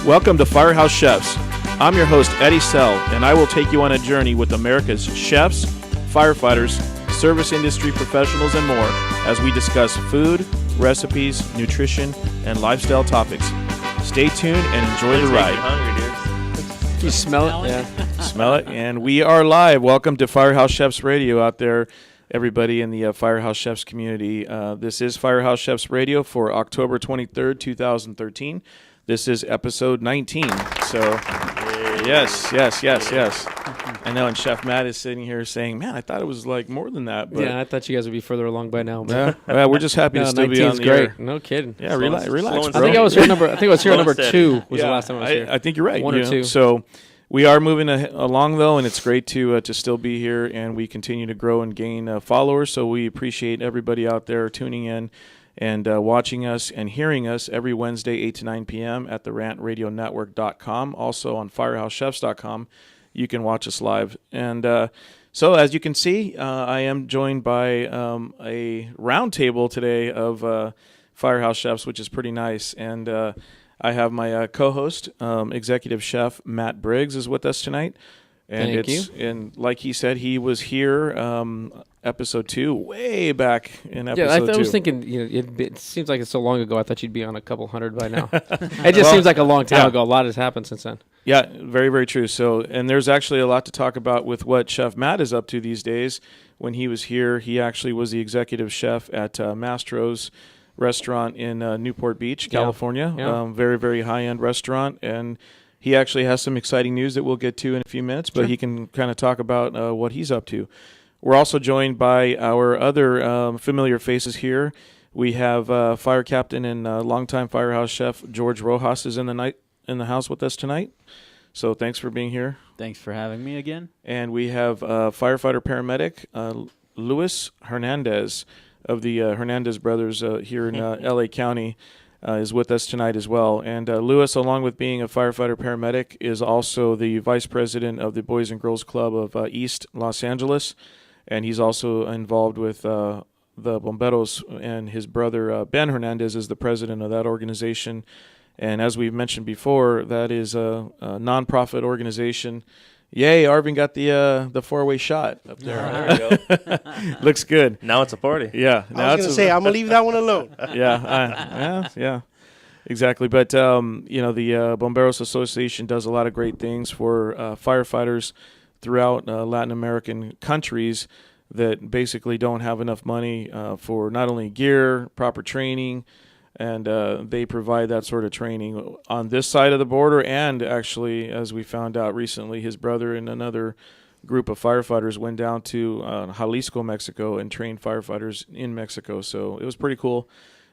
Welcome to FireHouse Chefs. I'm your host, Eddie Sell, and I will take you on a journey with America's chefs, firefighters, service industry professionals, and more as we discuss food, recipes, nutrition, and lifestyle topics. Stay tuned and enjoy the ride. Can you smell it? Yeah. Smell it. And we are live. Welcome to FireHouse Chefs Radio out there, everybody in the FireHouse Chefs community. This is FireHouse Chefs Radio for October 23rd, 2013. This is episode 19. So, yes. I know, and Chef Matt is sitting here saying, man, I thought it was like more than that. But yeah, I thought you guys would be further along by now. Yeah, we're just happy to still be on the great. air. No kidding. Yeah, relax, bro. I think I was here number 2 was the last time I was here. I think you're right. One or two. So we are moving along, though, and it's great to still be here, and we continue to grow and gain followers. So we appreciate everybody out there tuning in and watching us and hearing us every Wednesday, 8 to 9 p.m. at the rantradionetwork.com. Also on firehousechefs.com, you can watch us live. And so as you can see, I am joined by a round table today of Firehouse Chefs, which is pretty nice. And I have my co-host, executive chef Matt Briggs, is with us tonight. And Thank you. And like he said, he was here episode 2, way back in episode 2. Yeah, I was thinking, it seems like it's so long ago. I thought you'd be on a couple hundred by now. It just seems like a long time ago. A lot has happened since then. Yeah, very, very true. So, and there's actually a lot to talk about with what Chef Matt is up to these days. When he was here, he actually was the executive chef at Mastro's restaurant in Newport Beach, California. Yeah. Very, very high-end restaurant. And he actually has some exciting news that we'll get to in a few minutes, but he can kind of talk about what he's up to. We're also joined by our other familiar faces here. We have fire captain and longtime Firehouse chef George Rojas is in the house with us tonight. So thanks for being here. Thanks for having me again. And we have firefighter paramedic Luis Hernandez of the Hernandez brothers here in LA County. Is with us tonight as well. And Lewis, along with being a firefighter paramedic, is also the vice president of the Boys and Girls Club of East Los Angeles. And he's also involved with the Bomberos, and his brother Ben Hernandez is the president of that organization. And as we've mentioned before, that is a nonprofit organization. Yay, Arvin got the 4-way shot up there. There we go. Looks good. Now it's a party. Yeah. I was going to say, I'm going to leave that one alone. Yeah, exactly. But, the Bomberos Association does a lot of great things for firefighters throughout Latin American countries that basically don't have enough money for not only gear, proper training, and they provide that sort of training on this side of the border. And actually, as we found out recently, his brother and another group of firefighters went down to Jalisco, Mexico, and trained firefighters in Mexico. So it was pretty cool.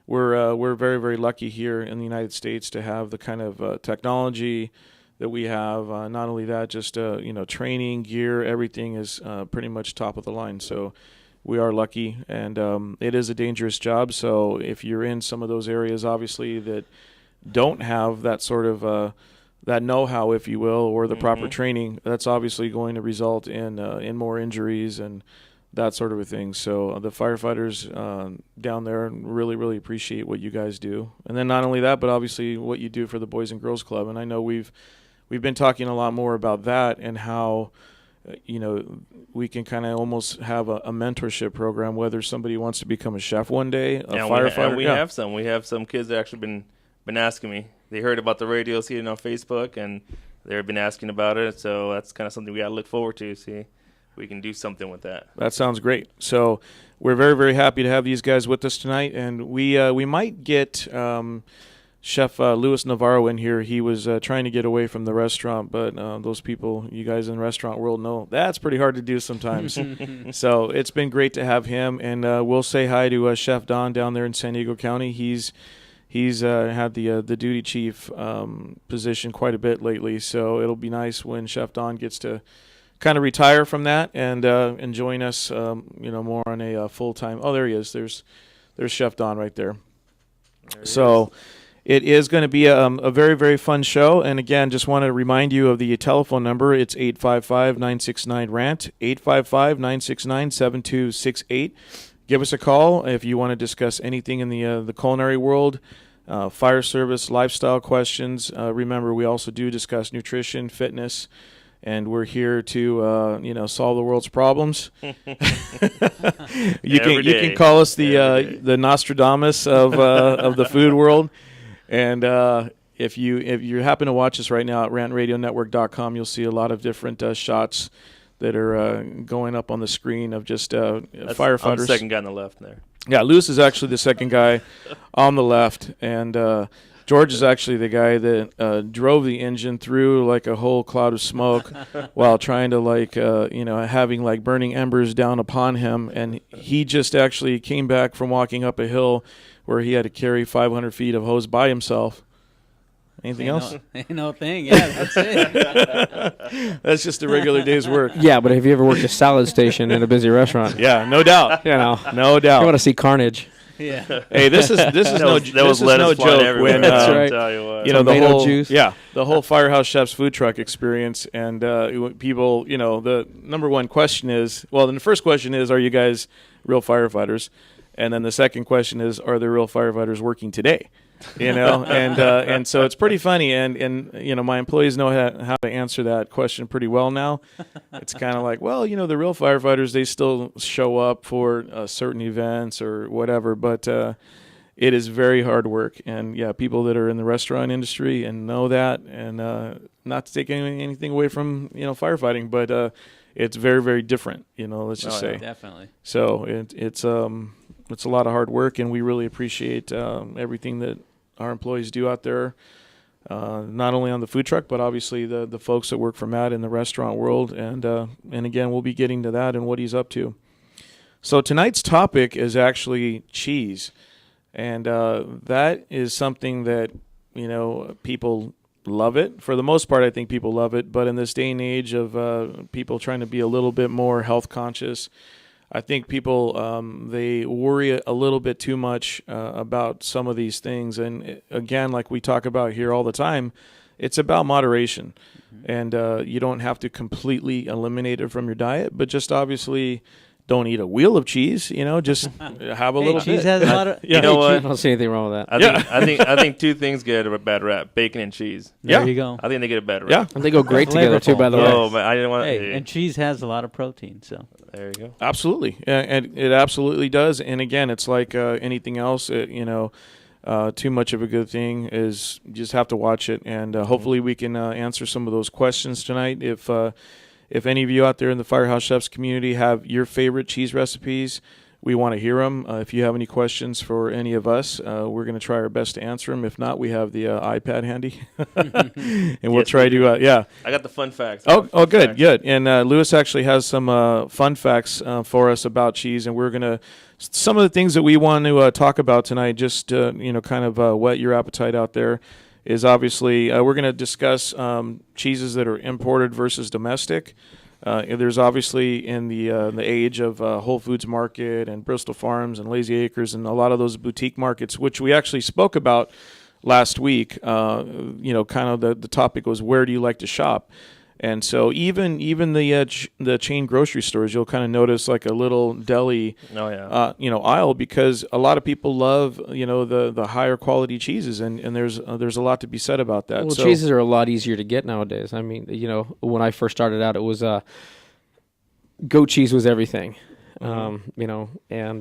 We're very, very lucky here in the United States to have the kind of technology that we have. Not only that, just training, gear, everything is pretty much top of the line. So we are lucky, and it is a dangerous job. So if you're in some of those areas, obviously, that don't have that sort of that know-how, if you will, or the proper training, that's obviously going to result in more injuries and that sort of a thing. So the firefighters down there really, really appreciate what you guys do. And then not only that, but obviously what you do for the Boys and Girls Club. And I know we've been talking a lot more about that and how we can kind of almost have a mentorship program, whether somebody wants to become a chef one day, firefighter. We have some. We have some kids that actually been asking me. They heard about the radio, see it on Facebook, and they've been asking about it. So that's kind of something we got to look forward to, see if we can do something with that. That sounds great. So we're very, very happy to have these guys with us tonight, and we might get Chef Luis Navarro in here. He was trying to get away from the restaurant, but those people, you guys in the restaurant world know, that's pretty hard to do sometimes. So it's been great to have him, and we'll say hi to Chef Don down there in San Diego County. He's had the duty chief position quite a bit lately, so it'll be nice when Chef Don gets to kind of retire from that and join us, more on a full-time. Oh, there he is. There's Chef Don right there. So it is going to be a very, very fun show. And again, just want to remind you of the telephone number. It's 855-969-RANT, 855-969-7268. Give us a call if you want to discuss anything in the culinary world, fire service, lifestyle questions. Remember, we also do discuss nutrition, fitness, and we're here to solve the world's problems. You can call us the Nostradamus of the food world. And if you happen to watch us right now at rantradionetwork.com, you'll see a lot of different shots that are going up on the screen of just firefighters. I'm the second guy on the left there. Yeah, Lewis is actually the second guy on the left, and George is actually the guy that drove the engine through like a whole cloud of smoke while trying to having burning embers down upon him. And he just actually came back from walking up a hill where he had to carry 500 feet of hose by himself. Anything else? Ain't no thing. Yeah, that's it. That's just a regular day's work. Yeah, but have you ever worked a salad station in a busy restaurant? Yeah, no doubt. No doubt. You want to see carnage. Yeah. Hey, this is no joke when That's right. Tell you what. the Tomato whole juice. the whole FireHouse Chef's food truck experience, and people, the number one question is, then the first question is, are you guys real firefighters? And then the second question is, are there real firefighters working today? And so it's pretty funny, and my employees know how to answer that question pretty well now. It's kind of like, the real firefighters, they still show up for certain events or whatever, but it is very hard work. And people that are in the restaurant industry and know that, and not to take anything away from firefighting, but it's very, very different. Let's just say. Definitely. So it's a lot of hard work, and we really appreciate everything that our employees do out there, not only on the food truck, but obviously the folks that work for Matt in the restaurant world. And again, we'll be getting to that and what he's up to. So tonight's topic is actually cheese, and that is something that people love it. For the most part, I think people love it. But in this day and age of people trying to be a little bit more health conscious, I think people, they worry a little bit too much about some of these things. And again, like we talk about here all the time, it's about moderation. Mm-hmm. And you don't have to completely eliminate it from your diet, but just obviously don't eat a wheel of cheese, just have a little cheese bit. has a lot of... You know what? I don't see anything wrong with that. I think two things get a bad rap: bacon and cheese. There you go. I think they get a bad rap. Yeah. And they go great together, too, by the way. Oh, man, I didn't want to... Hey, and cheese has a lot of protein, so... There you go. Absolutely. And it absolutely does. And again, it's like anything else, too much of a good thing is you just have to watch it. And hopefully we can answer some of those questions tonight. If any of you out there in the FireHouse Chefs community have your favorite cheese recipes, we want to hear them. If you have any questions for any of us, we're going to try our best to answer them. If not, we have the iPad handy, and we'll try to. I got the fun facts. Oh, good. And Lewis actually has some fun facts for us about cheese, and we're gonna some of the things that we want to talk about tonight. Just kind of whet your appetite out there. Is obviously we're going to discuss cheeses that are imported versus domestic. There's obviously in the age of Whole Foods Market and Bristol Farms and Lazy Acres and a lot of those boutique markets, which we actually spoke about last week. Kind of the topic was, where do you like to shop? And so even the chain grocery stores, you'll kind of notice like a little deli, aisle, because a lot of people love the higher quality cheeses, and there's a lot to be said about that. Well, cheeses are a lot easier to get nowadays. I mean, when I first started out, it was goat cheese was everything. And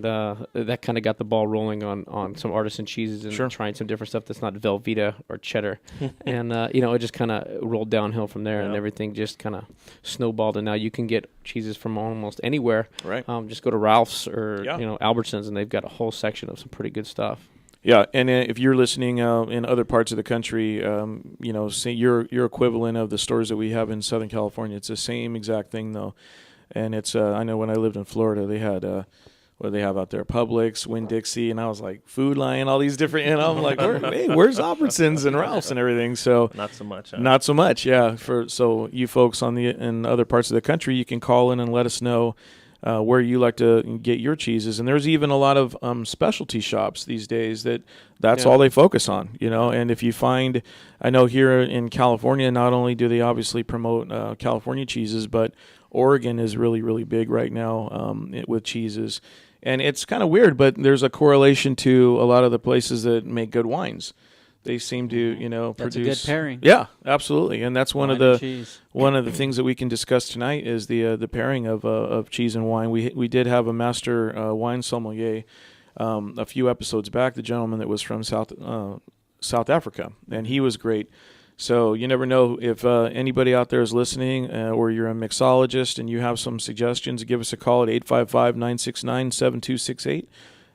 that kind of got the ball rolling on some artisan cheeses and trying some different stuff that's not Velveeta or cheddar. And, it just kind of rolled downhill from there, and everything just kind of snowballed. And now you can get cheeses from almost anywhere. Right. Just go to Ralph's or, Albertsons, and they've got a whole section of some pretty good stuff. Yeah, and if you're listening in other parts of the country, say your equivalent of the stores that we have in Southern California, it's the same exact thing, though. And it's I know when I lived in Florida, they had what do they have out there? Publix, Winn-Dixie, and I was like, Food Lion, all these different. And I'm like, where's Albertsons and Ralph's and everything? So not so much. Huh? Not so much, yeah. So you folks in other parts of the country, you can call in and let us know where you like to get your cheeses. And there's even a lot of specialty shops these days that's all they focus on, And if you find, I know here in California, not only do they obviously promote California cheeses, but Oregon is really, really big right now with cheeses. And it's kind of weird, but there's a correlation to a lot of the places that make good wines. They seem to, That's produce a good pairing. Yeah, absolutely, and that's one Wine of and the cheese. one of the things that we can discuss tonight is the pairing of cheese and wine. We did have a master wine sommelier a few episodes back, the gentleman that was from South Africa, and he was great. So you never know if anybody out there is listening, or you're a mixologist and you have some suggestions. Give us a call at 855-969-7268,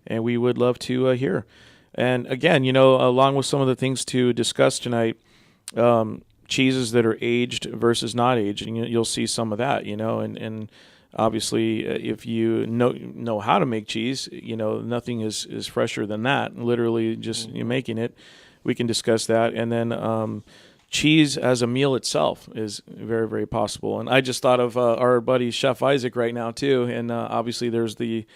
and we would love to hear. And again, along with some of the things to discuss tonight, cheeses that are aged versus not aged, and you'll see some of that, and obviously if you know how to make cheese, nothing is fresher than that. Literally just you making it. We can discuss that. And then cheese as a meal itself is very, very possible. And I just thought of our buddy Chef Isaac right now too. And obviously there's the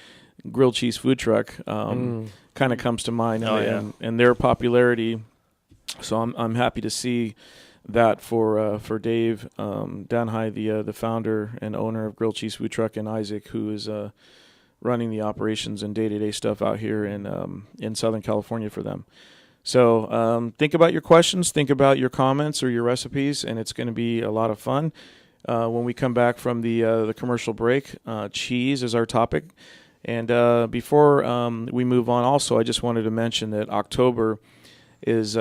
grilled cheese food truck kind of comes to mind, and their popularity. So I'm happy to see that for Dave Danhai, the founder and owner of Grilled Cheese Food Truck, and Isaac, who is running the operations and day-to-day stuff out here in Southern California for them. So think about your questions, think about your comments or your recipes, and it's going to be a lot of fun. When we come back from the commercial break, cheese is our topic. And before we move on, also, I just wanted to mention that October is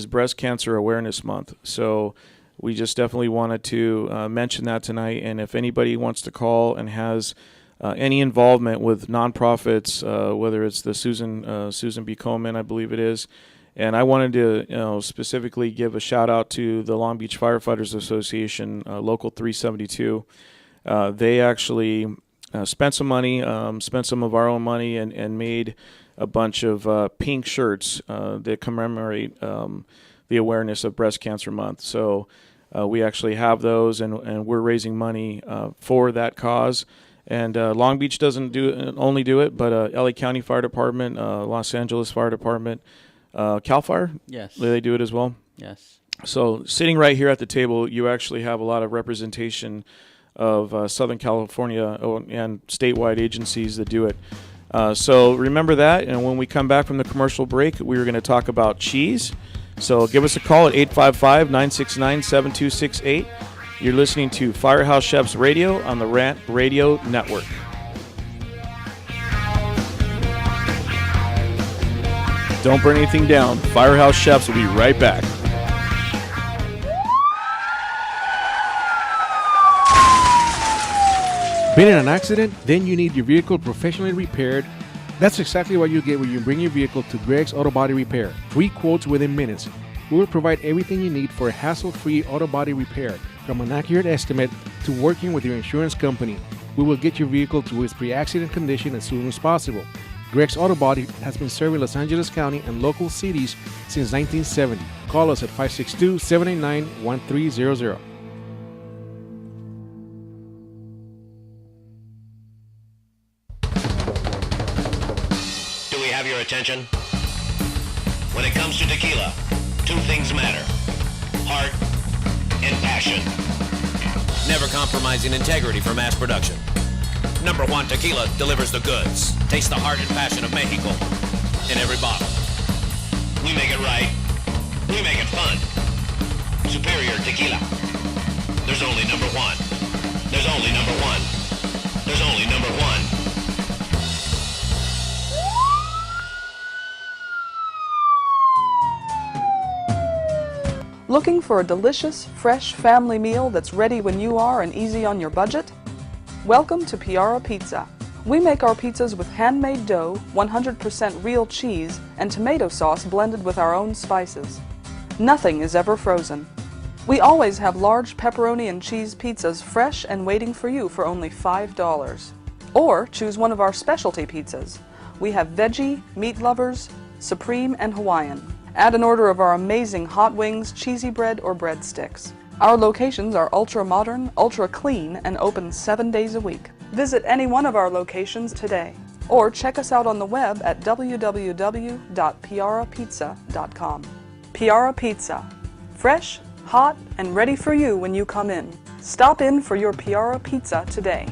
Breast Cancer Awareness Month. So we just definitely wanted to mention that tonight. And if anybody wants to call and has any involvement with nonprofits, whether it's the Susan B. Komen, I believe it is, and I wanted to specifically give a shout out to the Long Beach Firefighters Association, Local 372. They actually spent some money, spent some of our own money, and made a bunch of pink shirts that commemorate the awareness of Breast Cancer Month. So we actually have those, and we're raising money for that cause. And Long Beach doesn't only do it, but LA County Fire Department, Los Angeles Fire Department, CAL FIRE, Yes. they do it as well. Yes. So sitting right here at the table, you actually have a lot of representation of Southern California and statewide agencies that do it. So remember that, and when we come back from the commercial break, we're going to talk about cheese. So give us a call at 855-969-7268. You're listening to FireHouse Chefs Radio on the Rant Radio Network. Don't burn anything down. FireHouse Chefs will be right back. Been in an accident? Then you need your vehicle professionally repaired. That's exactly what you get when you bring your vehicle to Greg's Auto Body Repair. Free quotes within minutes. We will provide everything you need for a hassle-free auto body repair, from an accurate estimate to working with your insurance company. We will get your vehicle to its pre-accident condition as soon as possible. Greg's Auto Body has been serving Los Angeles County and local cities since 1970. Call us at 562-789-1300. Do we have your attention? When it comes to tequila, two things matter: heart and passion. Never compromising integrity for mass production. Number one tequila delivers the goods. Taste the heart and passion of Mexico in every bottle. We make it right. We make it fun. Superior tequila. There's only number one. There's only number one. There's only number one. Looking for a delicious, fresh family meal that's ready when you are and easy on your budget? Welcome to Piara Pizza. We make our pizzas with handmade dough, 100% real cheese, and tomato sauce blended with our own spices. Nothing is ever frozen. We always have large pepperoni and cheese pizzas fresh and waiting for you for only $5. Or choose one of our specialty pizzas. We have veggie, meat lovers, supreme, and Hawaiian. Add an order of our amazing hot wings, cheesy bread, or breadsticks. Our locations are ultra-modern, ultra-clean, and open 7 days a week. Visit any one of our locations today, or check us out on the web at www.piarapizza.com. Piara Pizza. Fresh, hot, and ready for you when you come in. Stop in for your Piara Pizza today.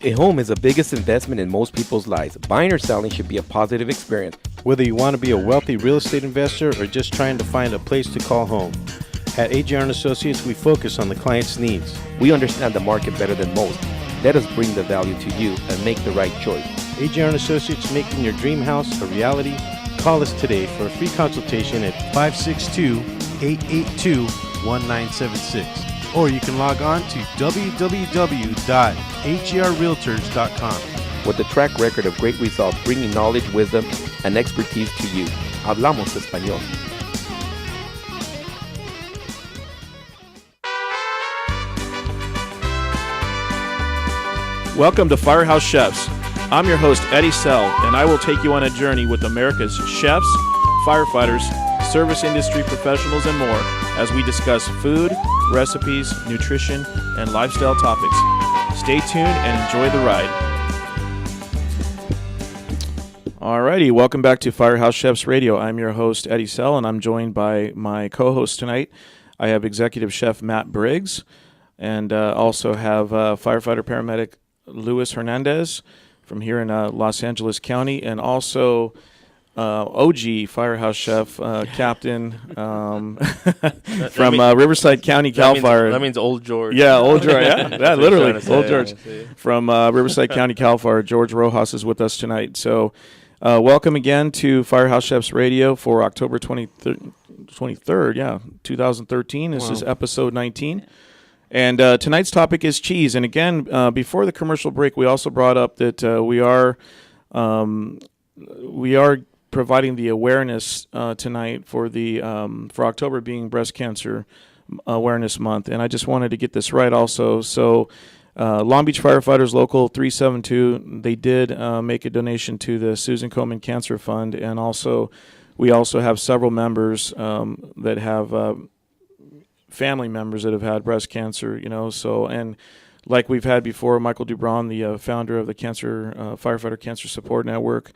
A home is the biggest investment in most people's lives. Buying or selling should be a positive experience. Whether you want to be a wealthy real estate investor or just trying to find a place to call home, at AJR & Associates, we focus on the client's needs. We understand the market better than most. Let us bring the value to you and make the right choice. AJR & Associates, making your dream house a reality. Call us today for a free consultation at 562-882-1976. Or you can log on to www.agrrealtors.com. With a track record of great results, bringing knowledge, wisdom, and expertise to you. Hablamos español. Welcome to FireHouse Chefs. I'm your host, Eddie Sell, and I will take you on a journey with America's chefs, firefighters, service industry professionals, and more as we discuss food, recipes, nutrition, and lifestyle topics. Stay tuned and enjoy the ride. Alrighty, welcome back to FireHouse Chefs Radio. I'm your host, Eddie Sell, and I'm joined by my co-host tonight. I have Executive Chef Matt Briggs, and also have firefighter paramedic Luis Hernandez from here in Los Angeles County, and also OG Firehouse Chef Captain from Riverside County, Cal Fire. That means Old George. Yeah, Old George. Yeah, literally, Old George. Yeah. From Riverside County, Cal Fire. George Rojas is with us tonight. So welcome again to Firehouse Chefs Radio for October 23rd, 2013. This is episode 19. And tonight's topic is cheese. And again, before the commercial break, we also brought up that we are providing the awareness tonight for the for October being Breast Cancer Awareness Month. And I just wanted to get this right also. So Long Beach Firefighters Local 372, they did make a donation to the Susan Komen Cancer Fund. And also, we also have several members that have family members that have had breast cancer, so, and like we've had before, Michael Dubron, the founder of the Firefighter Cancer Support Network,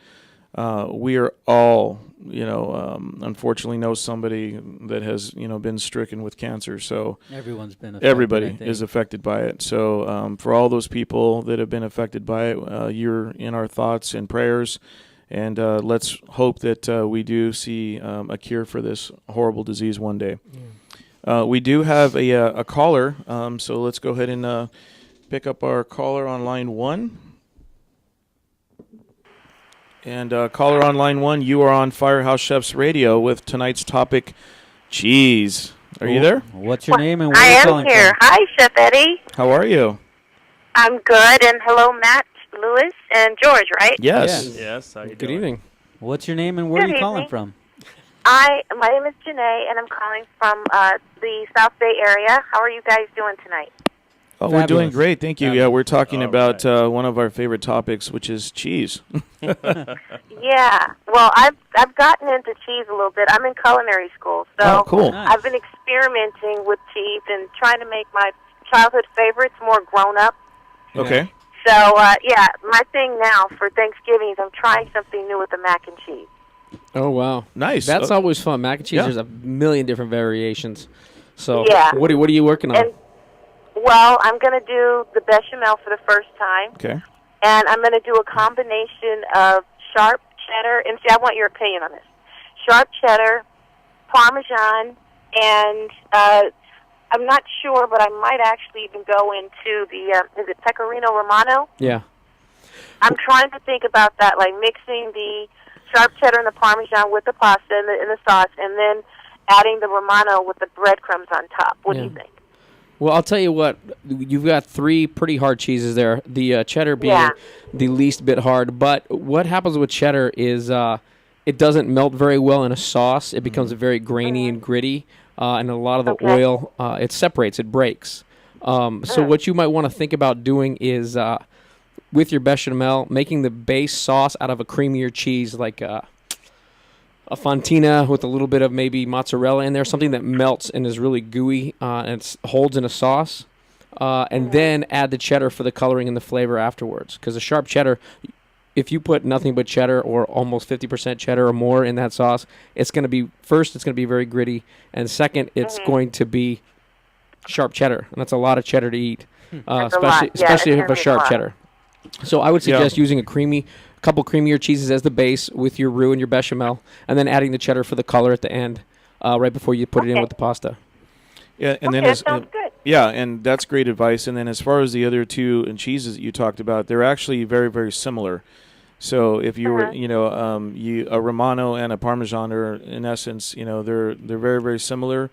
we are all, unfortunately know somebody that has, been stricken with cancer. So everyone's been affected. Everybody is affected by it. So for all those people that have been affected by it, you're in our thoughts and prayers. And let's hope that we do see a cure for this horrible disease one day. Yeah. We do have a caller, so let's go ahead and pick up our caller on line 1. And caller on line 1, you are on Firehouse Chefs Radio with tonight's topic, cheese. Are you there? What's your name and where are you calling from? I am here. Hi, Chef Eddie. How are you? I'm good, and hello, Matt, Louis, and George, right? Yes. Yes. How you Good doing? evening. What's your name and where are you calling from? My name is Janae, and I'm calling from the South Bay area. How are you guys doing tonight? Oh, we're doing great, thank you. Yeah, we're talking about right. one of our favorite topics, which is cheese. Yeah. Well, I've gotten into cheese a little bit. I'm in culinary school, so Oh, cool. Nice. I've been experimenting with cheese and trying to make my childhood favorites more grown up. Okay. So, yeah, my thing now for Thanksgiving is I'm trying something new with the mac and cheese. Oh, wow. Nice. That's always fun. Mac and cheese, Yeah. there's a million different variations. So Yeah. what are you working on? And, well, I'm going to do the bechamel for the first time. Okay. And I'm going to do a combination of sharp cheddar, and see, I want your opinion on this. Sharp cheddar, Parmesan, and I'm not sure, but I might actually even go into the, is it Pecorino Romano? Yeah. I'm trying to think about that, like mixing the sharp cheddar and the Parmesan with the pasta and the sauce, and then adding the Romano with the breadcrumbs on top. What do you think? Well, I'll tell you what, you've got 3 pretty hard cheeses there, the cheddar being the least bit hard. But what happens with cheddar is it doesn't melt very well in a sauce. It becomes very grainy and gritty, and a lot of the oil, it separates, it breaks. So what you might want to think about doing is, with your bechamel, making the base sauce out of a creamier cheese, like a fontina with a little bit of maybe mozzarella in there, something that melts and is really gooey and it holds in a sauce. And then add the cheddar for the coloring and the flavor afterwards. Because the sharp cheddar, if you put nothing but cheddar or almost 50% cheddar or more in that sauce, it's going to be, first, it's going to be very gritty. And second, it's going to be sharp cheddar. And that's a lot of cheddar to eat, especially if a sharp cheddar. So I would suggest using a couple creamier cheeses as the base with your roux and your bechamel, and then adding the cheddar for the color at the end, right before you put it in with the pasta. Yeah, and then that sounds good. Yeah, and that's great advice. And then as far as the other two cheeses that you talked about, they're actually very, very similar. So if you were, a Romano and a Parmesan are in essence, they're very, very similar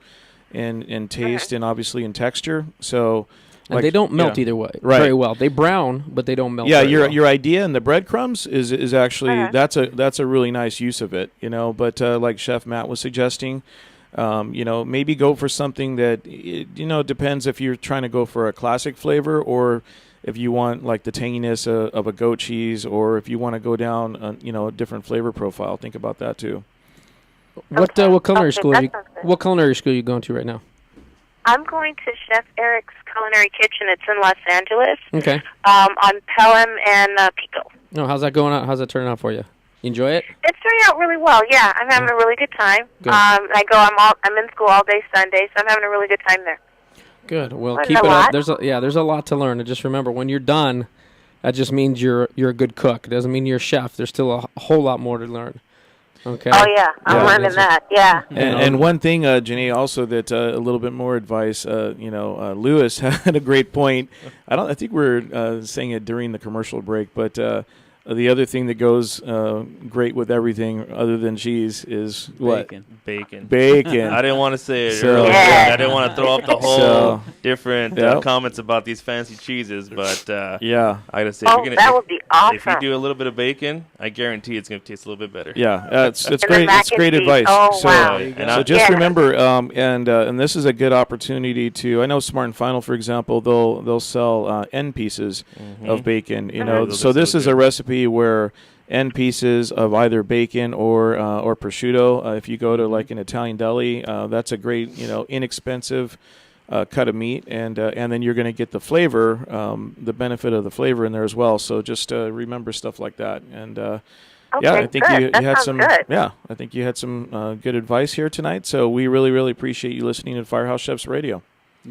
in taste and obviously in texture. So. And they don't melt either way very well. They brown, but they don't melt. Yeah, very well. your idea and the breadcrumbs is actually that's a really nice use of it, But like Chef Matt was suggesting, maybe go for something that depends if you're trying to go for a classic flavor or if you want like the tanginess of a goat cheese, or if you want to go down a different flavor profile. Think about that too. What culinary school what culinary school are you going to right now? I'm going to Chef Eric's Culinary Kitchen. It's in Los Angeles. Okay. On Pelham and Pico. No, how's that going out? How's that turning out for you? You enjoy it? It's turning out really well. Yeah, I'm having a really good time. Good. I'm in school all day Sunday, so I'm having a really good time there. Good. Well, Learned keep a it lot. up. There's a lot to learn. And just remember, when you're done, that just means you're a good cook. It doesn't mean you're a chef. There's still a whole lot more to learn. Okay. Oh yeah, I'm learning that. Yeah. And one thing, Janae, also that a little bit more advice. Lewis had a great point. I think we're saying it during the commercial break, but the other thing that goes great with everything other than cheese is what? Bacon. Bacon. I didn't want to say it So- earlier. Yeah. I didn't want to throw up the whole So- different Yep. comments about these fancy cheeses, but Yeah. I gotta say, Oh, that would be awesome. if you do a little bit of bacon, I guarantee it's gonna taste a little bit better. Yeah, it's And the great. mac It's and great cheese. advice. Oh, so, wow. so just Yeah. remember, and this is a good opportunity to. I know Smart and Final, for example, they'll sell end pieces of bacon. Those So are this so is a good. recipe where end pieces of either bacon or prosciutto. If you go to like an Italian deli, that's a great inexpensive cut of meat, and then you're going to get the flavor, the benefit of the flavor in there as well. So just remember stuff like that, and yeah, I think good. you That had sounds some. good. Yeah, I think you had some good advice here tonight. So we really, really appreciate you listening to Firehouse Chefs Radio.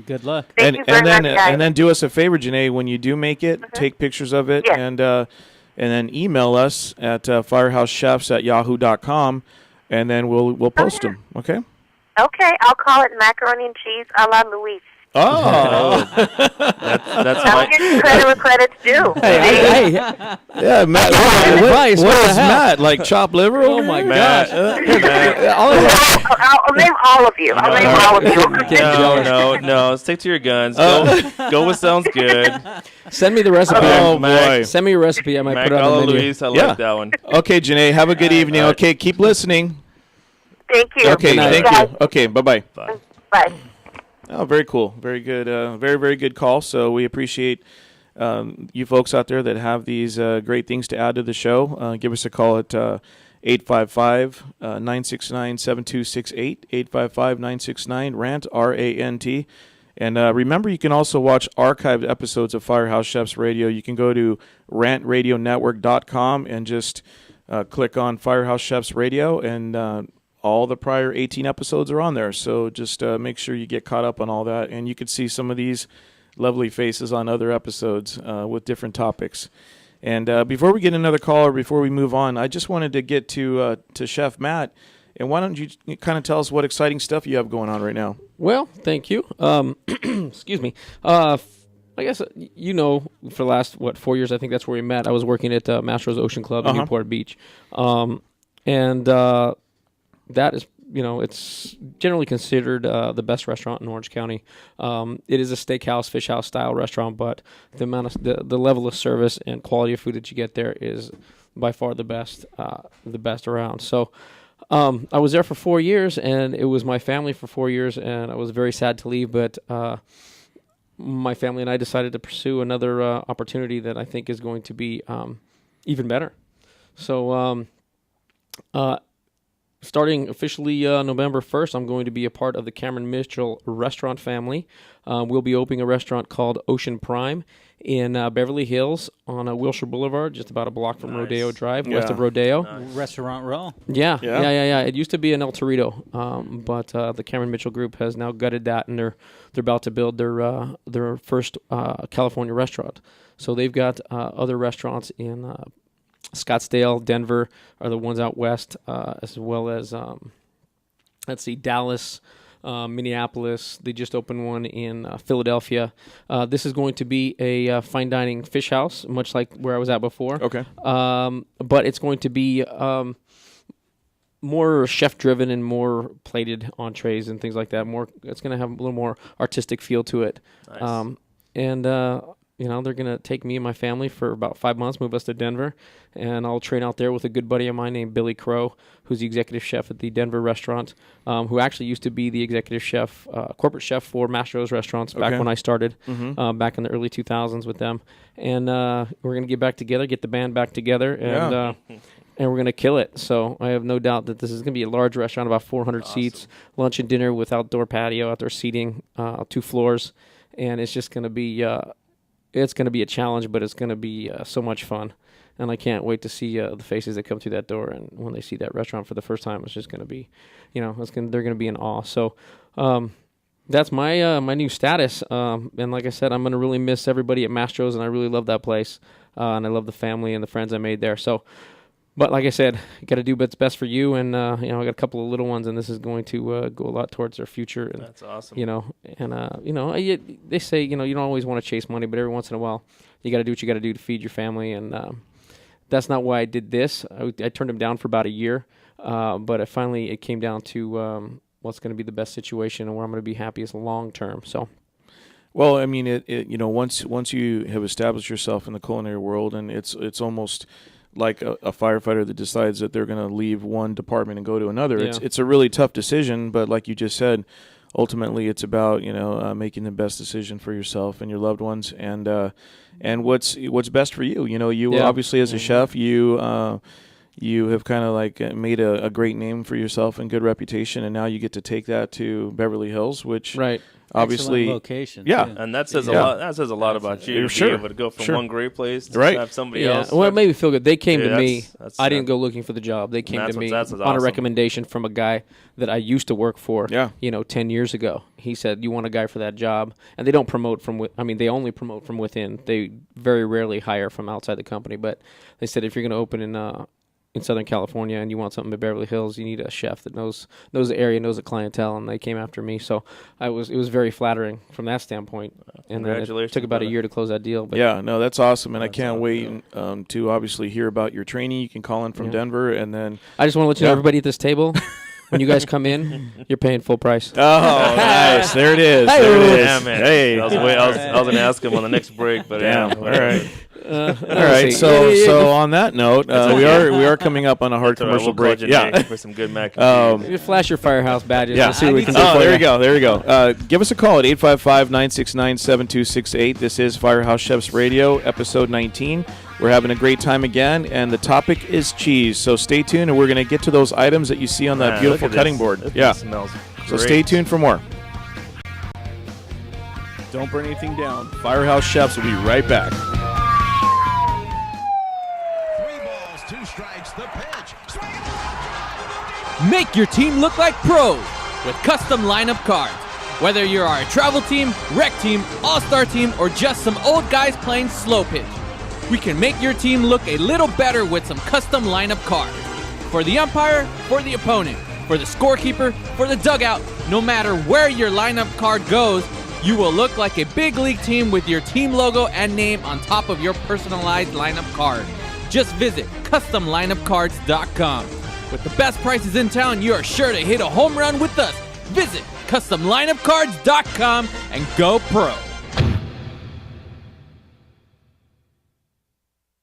Good luck. Thank you very then much, guys. and then do us a favor, Janae, when you do make it, take pictures of it, Yes. and then email us at firehousechefs@yahoo.com, and then we'll post them. Okay. Okay, I'll call it macaroni and cheese a la Luis. Oh. That's I'll my. get credit where credit's due. Hey, Yeah, Matt. advice. What the is hell? Matt like? Chopped liver? Oh over my here? gosh. I'll name all of you. I'll name all of you. No. Stick to your guns. Go what sounds good. Send me the recipe. Oh boy. Send me a recipe. I might Mac put it a on la the menu. Luis. I Yeah. like that one. Okay, Janae. Have a good evening. All right. Okay, keep listening. Thank you. Okay, night. thank Guys, you. Okay, bye-bye. Bye. Bye. Oh, very cool. Very good. Very, very good call. So we appreciate you folks out there that have these great things to add to the show. Give us a call at 855-969-7268, 855-969-RANT, R-A-N-T. And remember, you can also watch archived episodes of Firehouse Chefs Radio. You can go to rantradionetwork.com and just click on Firehouse Chefs Radio, and all the prior 18 episodes are on there. So just make sure you get caught up on all that. And you can see some of these lovely faces on other episodes with different topics. And before we get another call, or before we move on, I just wanted to get to Chef Matt. And why don't you kind of tell us what exciting stuff you have going on right now? Well, thank you. Excuse me. I guess, for the last, 4 years, I think that's where we met. I was working at Mastro's Ocean Club in Newport Beach. That is, it's generally considered the best restaurant in Orange County. It is a steakhouse, fish house style restaurant, but the amount of the level of service and quality of food that you get there is by far the best around. So I was there for 4 years, and it was my family for 4 years, and I was very sad to leave, but my family and I decided to pursue another opportunity that I think is going to be even better. So starting officially November 1st, I'm going to be a part of the Cameron Mitchell restaurant family. We'll be opening a restaurant called Ocean Prime in Beverly Hills on Wilshire Boulevard, just about a block from Rodeo Drive, west of Rodeo. Restaurant Row. Yeah. It used to be in El Torito, but the Cameron Mitchell Group has now gutted that, and they're about to build their first California restaurant. So they've got other restaurants in Scottsdale, Denver are the ones out west, as well as Dallas, Minneapolis. They just opened one in Philadelphia. This is going to be a fine dining fish house, much like where I was at before. Okay. But it's going to be more chef-driven and more plated entrees and things like that. It's going to have a little more artistic feel to it. Nice. They're going to take me and my family for about 5 months, move us to Denver, and I'll train out there with a good buddy of mine named Billy Crow, who's the executive chef at the Denver restaurant, who actually used to be the executive chef, corporate chef for Mastro's Restaurants back when I started, back in the early 2000s with them. And we're going to get back together, get the band back together, and we're going to kill it. So I have no doubt that this is going to be a large restaurant, about 400 seats, lunch and dinner with outdoor patio, outdoor seating, 2 floors, and it's just going to be... it's going to be a challenge, but it's going to be so much fun. And I can't wait to see the faces that come through that door. And when they see that restaurant for the first time, it's just going to be, they're going to be in awe. So that's my my new status. And like I said, I'm going to really miss everybody at Mastro's, and I really love that place. And I love the family and the friends I made there. So, but like I said, you got to do what's best for you. And, I got a couple of little ones, and this is going to go a lot towards their future. And, that's awesome. They say, you don't always want to chase money, but every once in a while, you got to do what you got to do to feed your family. And that's not why I did this. I turned them down for about a year. But it came down to what's going to be the best situation and where I'm going to be happiest long term. So. Well, I mean, once you have established yourself in the culinary world, and it's almost like a firefighter that decides that they're going to leave one department and go to another. Yeah. It's a really tough decision, but like you just said, ultimately it's about making the best decision for yourself and your loved ones, and what's best for you. You obviously as a chef, you have kind of like made a great name for yourself and good reputation, and now you get to take that to Beverly Hills, which obviously excellent location. Yeah, too. And that says a lot. That says a lot about you. Sure. Be able to go from one great place to have somebody Yeah. else. Well, it made me feel good. They came to me. That's I didn't go looking for the job. They came to me awesome. on a recommendation from a guy that I used to work for. Yeah. 10 years ago. He said, "You want a guy for that job?" And they don't promote from. They only promote from within. They very rarely hire from outside the company. But they said if you're going to open in Southern California and you want something in Beverly Hills, you need a chef that knows the area, knows the clientele, and they came after me. So it was very flattering from that standpoint. And then it took about a year to close that deal. But that's awesome, and I can't wait to obviously hear about your training. You can call in from Denver, and then I just want to let you know, everybody at this table, when you guys come in, you're paying full price. Oh, nice! There it is. Hey, there it is. Damn it. Hey, I was going to ask him on the next break, but damn. All right. All right. So on that note, we are coming up on a hard commercial break. Yeah, for some good mac and cheese. You flash your FireHouse badges. Yeah. And see what we can do for there you. we go. Give us a call at 855-969-7268. This is Firehouse Chefs Radio, episode 19. We're having a great time again, and the topic is cheese. So stay tuned, and we're going to get to those items that you see on that beautiful cutting board. This smells So great. stay tuned for more. Don't burn anything down. Firehouse Chefs will be right back. 3 balls, 2 strikes, the pitch. Make your team look like pros with custom lineup cards. Whether you are a travel team, rec team, all-star team, or just some old guys playing slow pitch, we can make your team look a little better with some custom lineup cards. For the umpire, for the opponent, for the scorekeeper, for the dugout, no matter where your lineup card goes, you will look like a big league team with your team logo and name on top of your personalized lineup card. Just visit CustomLineupCards.com. With the best prices in town, you are sure to hit a home run with us. Visit CustomLineupCards.com and go pro.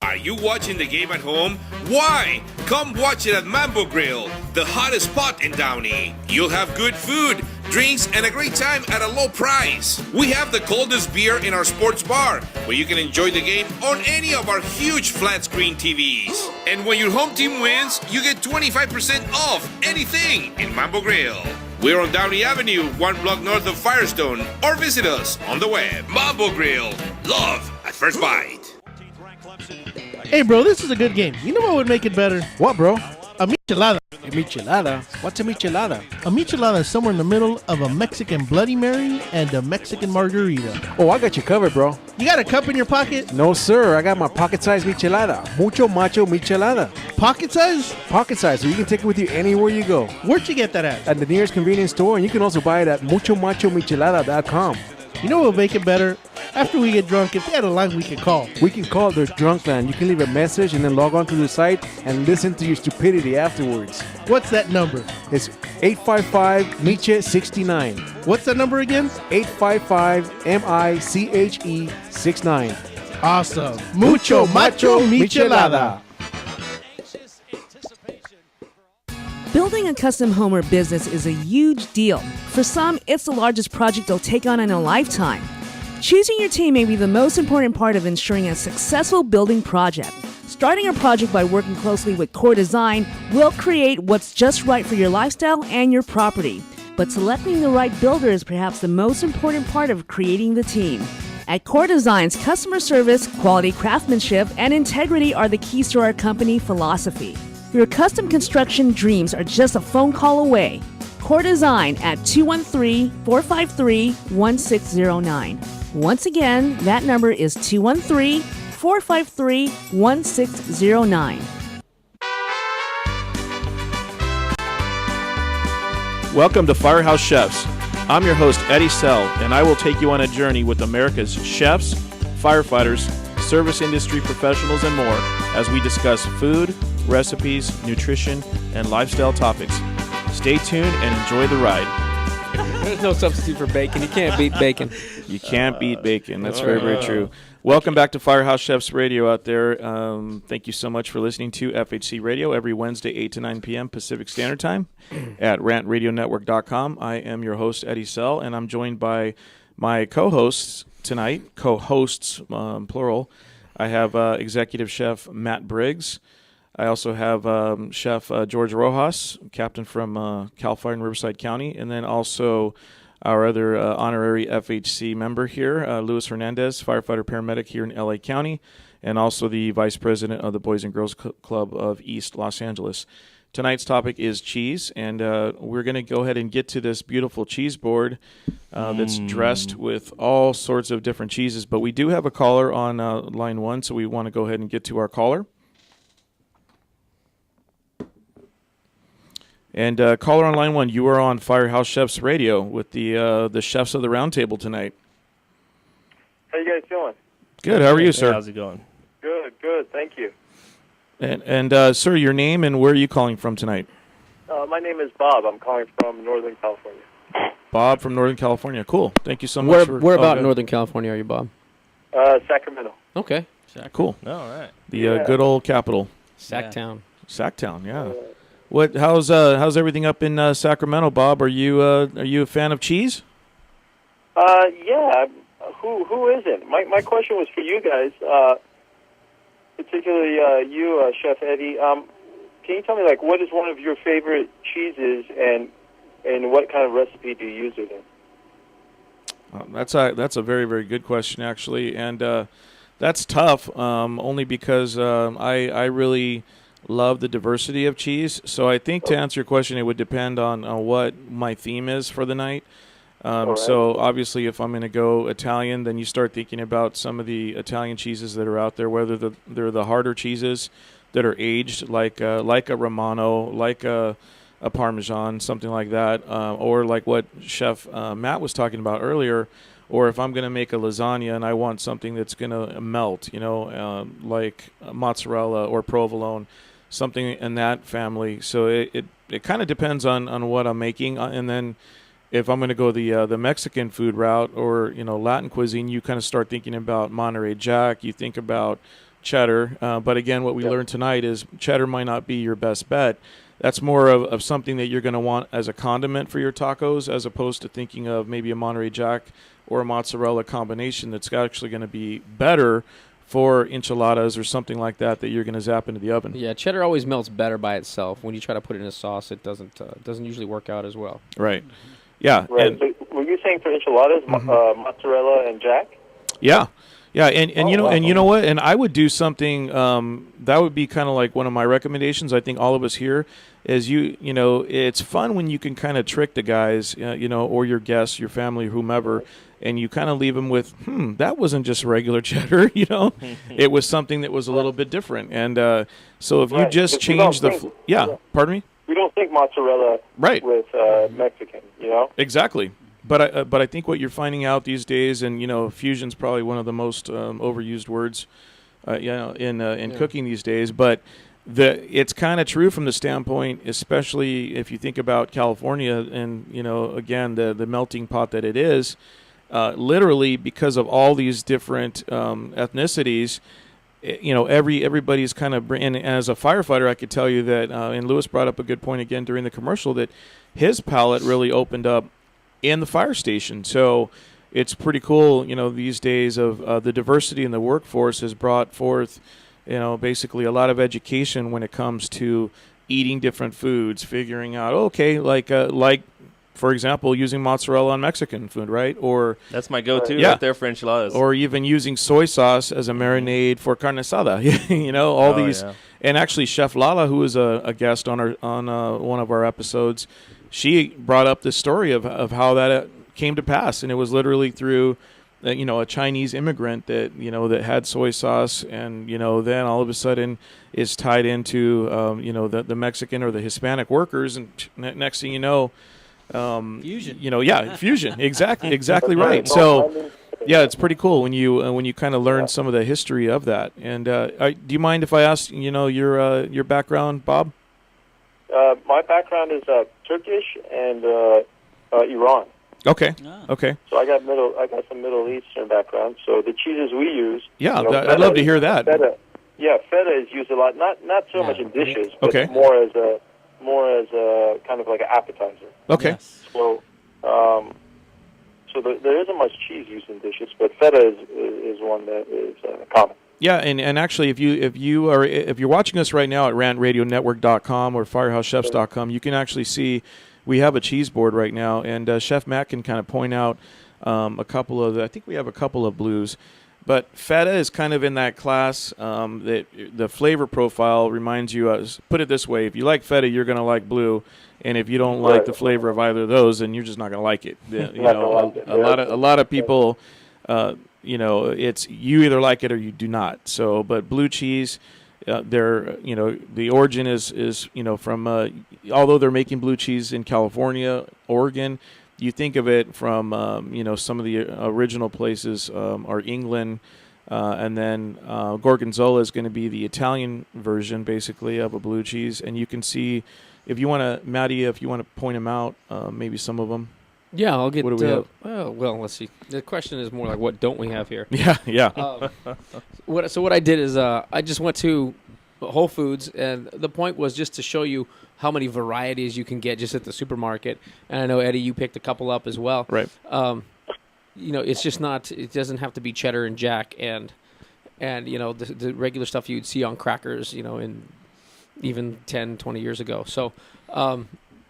Are you watching the game at home? Why? Come watch it at Mambo Grill, the hottest spot in Downey. You'll have good food, drinks, and a great time at a low price. We have the coldest beer in our sports bar, where you can enjoy the game on any of our huge flat screen TVs. And when your home team wins, you get 25% off anything in Mambo Grill. We're on Downey Avenue, 1 block north of Firestone, or visit us on the web. Mambo Grill, love at first bite. Hey, bro, this is a good game. You know what would make it better? What, bro? A michelada. A michelada? What's a michelada? A michelada is somewhere in the middle of a Mexican Bloody Mary and a Mexican margarita. Oh, I got you covered, bro. You got a cup in your pocket? No, sir. I got my pocket-sized michelada. Mucho macho michelada. Pocket size? Pocket size, so you can take it with you anywhere you go. Where'd you get that at? At the nearest convenience store, and you can also buy it at muchomachomichelada.com. You know what will make it better? After we get drunk, if they had a line we can call. We can call their drunk line. You can leave a message and then log on to the site and listen to your stupidity afterwards. What's that number? It's 855-MICHE-69. What's that number again? 855-MICHE-69. Awesome. Mucho macho michelada. Building a custom home or business is a huge deal. For some, it's the largest project they'll take on in a lifetime. Choosing your team may be the most important part of ensuring a successful building project. Starting a project by working closely with Core Design will create what's just right for your lifestyle and your property. But selecting the right builder is perhaps the most important part of creating the team. At Core Design's customer service, quality craftsmanship, and integrity are the keys to our company philosophy. Your custom construction dreams are just a phone call away. Core Design at 213-453-1609. Once again, that number is 213-453-1609. Welcome to FireHouse Chefs. I'm your host, Eddie Sell, and I will take you on a journey with America's chefs, firefighters, service industry professionals, and more as we discuss food, recipes, nutrition, and lifestyle topics. Stay tuned and enjoy the ride. There's no substitute for bacon. You can't beat bacon. You can't beat bacon. That's very, very true. Welcome back to FireHouse Chefs Radio out there. Thank you so much for listening to FHC Radio every Wednesday, 8 to 9 p.m. Pacific Standard Time at rantradionetwork.com. I am your host, Eddie Sell, and I'm joined by my co-hosts tonight, co-hosts, plural. I have Executive Chef Matt Briggs. I also have Chef George Rojas, captain from Cal Fire in Riverside County, and then also our other honorary FHC member here, Luis Hernandez, firefighter paramedic here in LA County, and also the vice president of the Boys and Girls Club of East Los Angeles. Tonight's topic is cheese, and we're going to go ahead and get to this beautiful cheese board that's dressed with all sorts of different cheeses. But we do have a caller on line one, so we want to go ahead and get to our caller. And caller on line one, you are on FireHouse Chefs Radio with the chefs of the round table tonight. How you guys doing? Good. How are you, sir? How's it going? Good, good. Thank you. And sir, your name and where are you calling from tonight? My name is Bob. I'm calling from Northern California. Bob from Northern California. Cool. Thank you so much. Where about Northern California are you, Bob? Sacramento. Okay. Cool. All right. The good old capital. Sacktown. Sacktown, yeah. How's everything up in Sacramento, Bob? Are you a fan of cheese? Yeah. Who isn't? My question was for you guys, particularly you, Chef Eddie. Can you tell me, like, what is one of your favorite cheeses, and what kind of recipe do you use it in? That's a very, very good question, actually, and that's tough. Only because I really love the diversity of cheese. So I think to answer your question, it would depend on what my theme is for the night. So obviously, if I'm going to go Italian, then you start thinking about some of the Italian cheeses that are out there, whether they're the harder cheeses that are aged, like a Romano, like a Parmesan, something like that, or like what Chef Matt was talking about earlier. Or if I'm going to make a lasagna and I want something that's going to melt, like mozzarella or provolone, something in that family. So it kind of depends on what I'm making. And then if I'm going to go the Mexican food route or, Latin cuisine, you kind of start thinking about Monterey Jack. You think about cheddar. But again, what we learned tonight is cheddar might not be your best bet. that's more of something that you're going to want as a condiment for your tacos, as opposed to thinking of maybe a Monterey Jack or a mozzarella combination that's actually going to be better for enchiladas or something like that you're going to zap into the oven. Yeah, cheddar always melts better by itself. When you try to put it in a sauce, it doesn't usually work out as well. Right. Yeah. Right. And, So were you saying for enchiladas, mozzarella and Jack? yeah. Yeah, and you know what? And I would do something that would be kind of like one of my recommendations. I think all of us here is you know, it's fun when you can kind of trick the guys, you know, or your guests, your family, whomever, and you kind of leave them with, that wasn't just regular cheddar, you know, it was something that was a little bit different. And so if you just change pardon me. We don't think mozzarella with Mexican, you know. Exactly. But I think what you're finding out these days, and you know, fusion's probably one of the most overused words, you know, in cooking these days. But it's kind of true from the standpoint, especially if you think about California, and you know, again, the melting pot that it is, literally because of all these different ethnicities. You know, everybody's kind of, and as a firefighter, I could tell you that, and Lewis brought up a good point again during the commercial, that his palate really opened up in the fire station. So it's pretty cool, you know, these days of the diversity in the workforce has brought forth, you know, basically a lot of education when it comes to eating different foods, figuring out, okay, like for example, using mozzarella on Mexican food, right? Or that's my go-to right there for enchiladas. Or even using soy sauce as a marinade for carne asada. You know, all these. Yeah. And actually, Chef Lala, who was a guest on one of our episodes, she brought up the story of how that came to pass, and it was literally through, you know, a Chinese immigrant that, you know, that had soy sauce, and you know, then all of a sudden is tied into, you know, the Mexican or the Hispanic workers, and next thing you know. Fusion. You know, fusion. Exactly right. So, yeah, it's pretty cool when you kind of learn some of the history of that. And do you mind if I ask, you know, your background, Bob? My background is Turkish and Iran. Okay. Okay. So I got some Middle Eastern background. So the cheeses we use. Yeah, you know, I'd love to hear that. Feta, feta is used a lot. Not so much in dishes, but more as a kind of like an appetizer. Okay. Yes. So, there isn't much cheese used in dishes, but feta is one that is common. Yeah, and actually, if you're watching us right now at rantradionetwork.com or firehousechefs.com, you can actually see we have a cheese board right now, and Chef Matt can kind of point out a couple of. I think we have a couple of blues. But feta is kind of in that class that the flavor profile reminds you. Put it this way: if you like feta, you're going to like blue, and if you don't like the flavor of either of those, then you're just not going to like it. You know, a lot of people, you know, it's you either like it or you do not. So, but blue cheese, they're, you know, the origin is you know, from although they're making blue cheese in California, Oregon. You think of it from, you know, some of the original places are England, and then Gorgonzola is going to be the Italian version, basically, of a blue cheese. And you can see, if you want to, Maddie, if you want to point them out, maybe some of them. Yeah, I'll get. What do we have? Well, let's see. The question is more like, what don't we have here? Yeah. What I did is I just went to Whole Foods, and the point was just to show you how many varieties you can get just at the supermarket. And I know, Eddie, you picked a couple up as well. Right. You know, it's just not. It doesn't have to be cheddar and Jack and you know, the regular stuff you'd see on crackers, you know, in even 10, 20 years ago. So a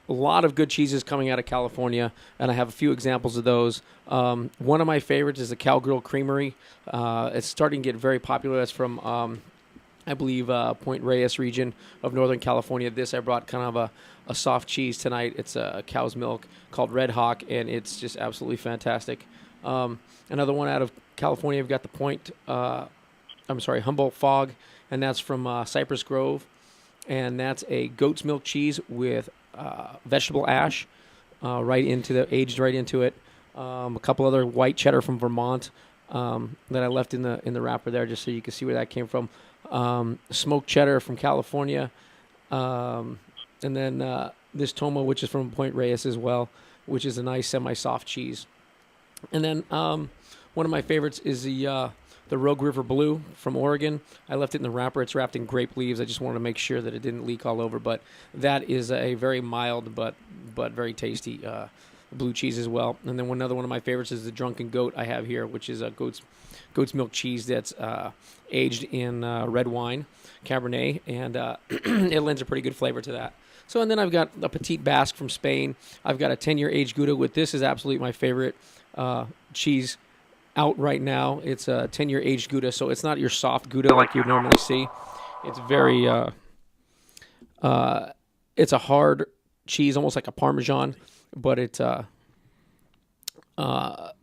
lot of good cheeses coming out of California, and I have a few examples of those. One of my favorites is the Cowgirl Creamery. It's starting to get very popular. That's from I believe Point Reyes region of Northern California. This I brought kind of a soft cheese tonight. It's a cow's milk called Red Hawk, and it's just absolutely fantastic. Another one out of California, I've got the Humboldt Fog, and that's from Cypress Grove, and that's a goat's milk cheese with vegetable ash aged right into it. A couple other white cheddar from Vermont that I left in the wrapper there, just so you can see where that came from. Smoked cheddar from California, and then this Toma, which is from Point Reyes as well, which is a nice semi-soft cheese. And then one of my favorites is the the Rogue River Blue from Oregon. I left it in the wrapper. It's wrapped in grape leaves. I just wanted to make sure that it didn't leak all over. But that is a very mild but very tasty blue cheese as well. And then another one of my favorites is the Drunken Goat I have here, which is a goat's milk cheese that's aged in red wine, Cabernet, and it lends a pretty good flavor to that. So, and then I've got a Petite Basque from Spain. I've got a 10-year aged Gouda with this is absolutely my favorite cheese out right now. It's a 10-year aged Gouda, so it's not your soft Gouda like you normally see. It's very, it's a hard cheese, almost like a Parmesan, but it's got a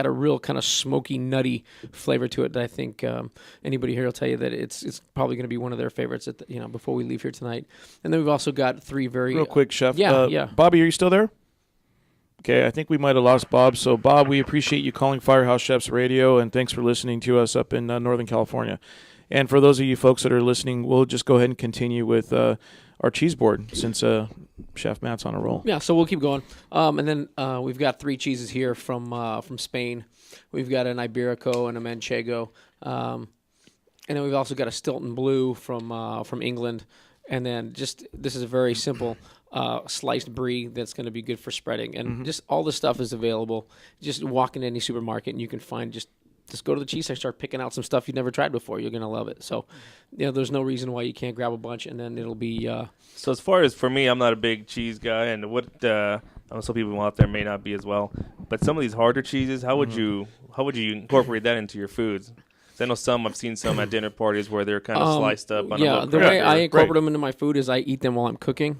real kind of smoky, nutty flavor to it that I think anybody here will tell you that it's probably going to be one of their favorites before we leave here tonight. And then we've also got 3 very... Real quick, Chef. Yeah. Bobby, are you still there? Okay, I think we might have lost Bob. So, Bob, we appreciate you calling Firehouse Chefs Radio, and thanks for listening to us up in Northern California. And for those of you folks that are listening, we'll just go ahead and continue with our cheese board since Chef Matt's on a roll. Yeah, so we'll keep going. And then we've got 3 cheeses here from Spain. We've got an Iberico and a Manchego. And then we've also got a Stilton Blue from England. And then this is a very simple sliced brie that's going to be good for spreading. And just all this stuff is available. Just walk into any supermarket and you can find just go to the cheese section, start picking out some stuff you've never tried before. You're going to love it. So, there's no reason why you can't grab a bunch, and then it'll be... So as far as for me, I'm not a big cheese guy, and some people out there may not be as well. But some of these harder cheeses, how would you incorporate that into your foods? 'Cause I know I've seen some at dinner parties where they're kind of sliced up. The way I incorporate them into my food is I eat them while I'm cooking.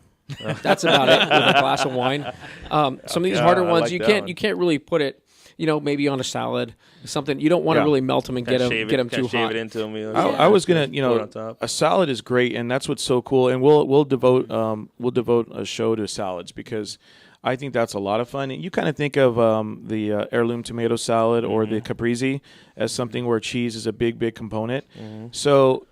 That's about it, with a glass of wine. Some of these harder ones, you can't really put it, maybe on a salad, something. You don't want to really melt them and get them too hot. Shave it into them. I was gonna, a salad is great, and that's what's so cool. And we'll devote a show to salads because I think that's a lot of fun. And you kind of think of the heirloom tomato salad or the caprese as something where cheese is a big component. So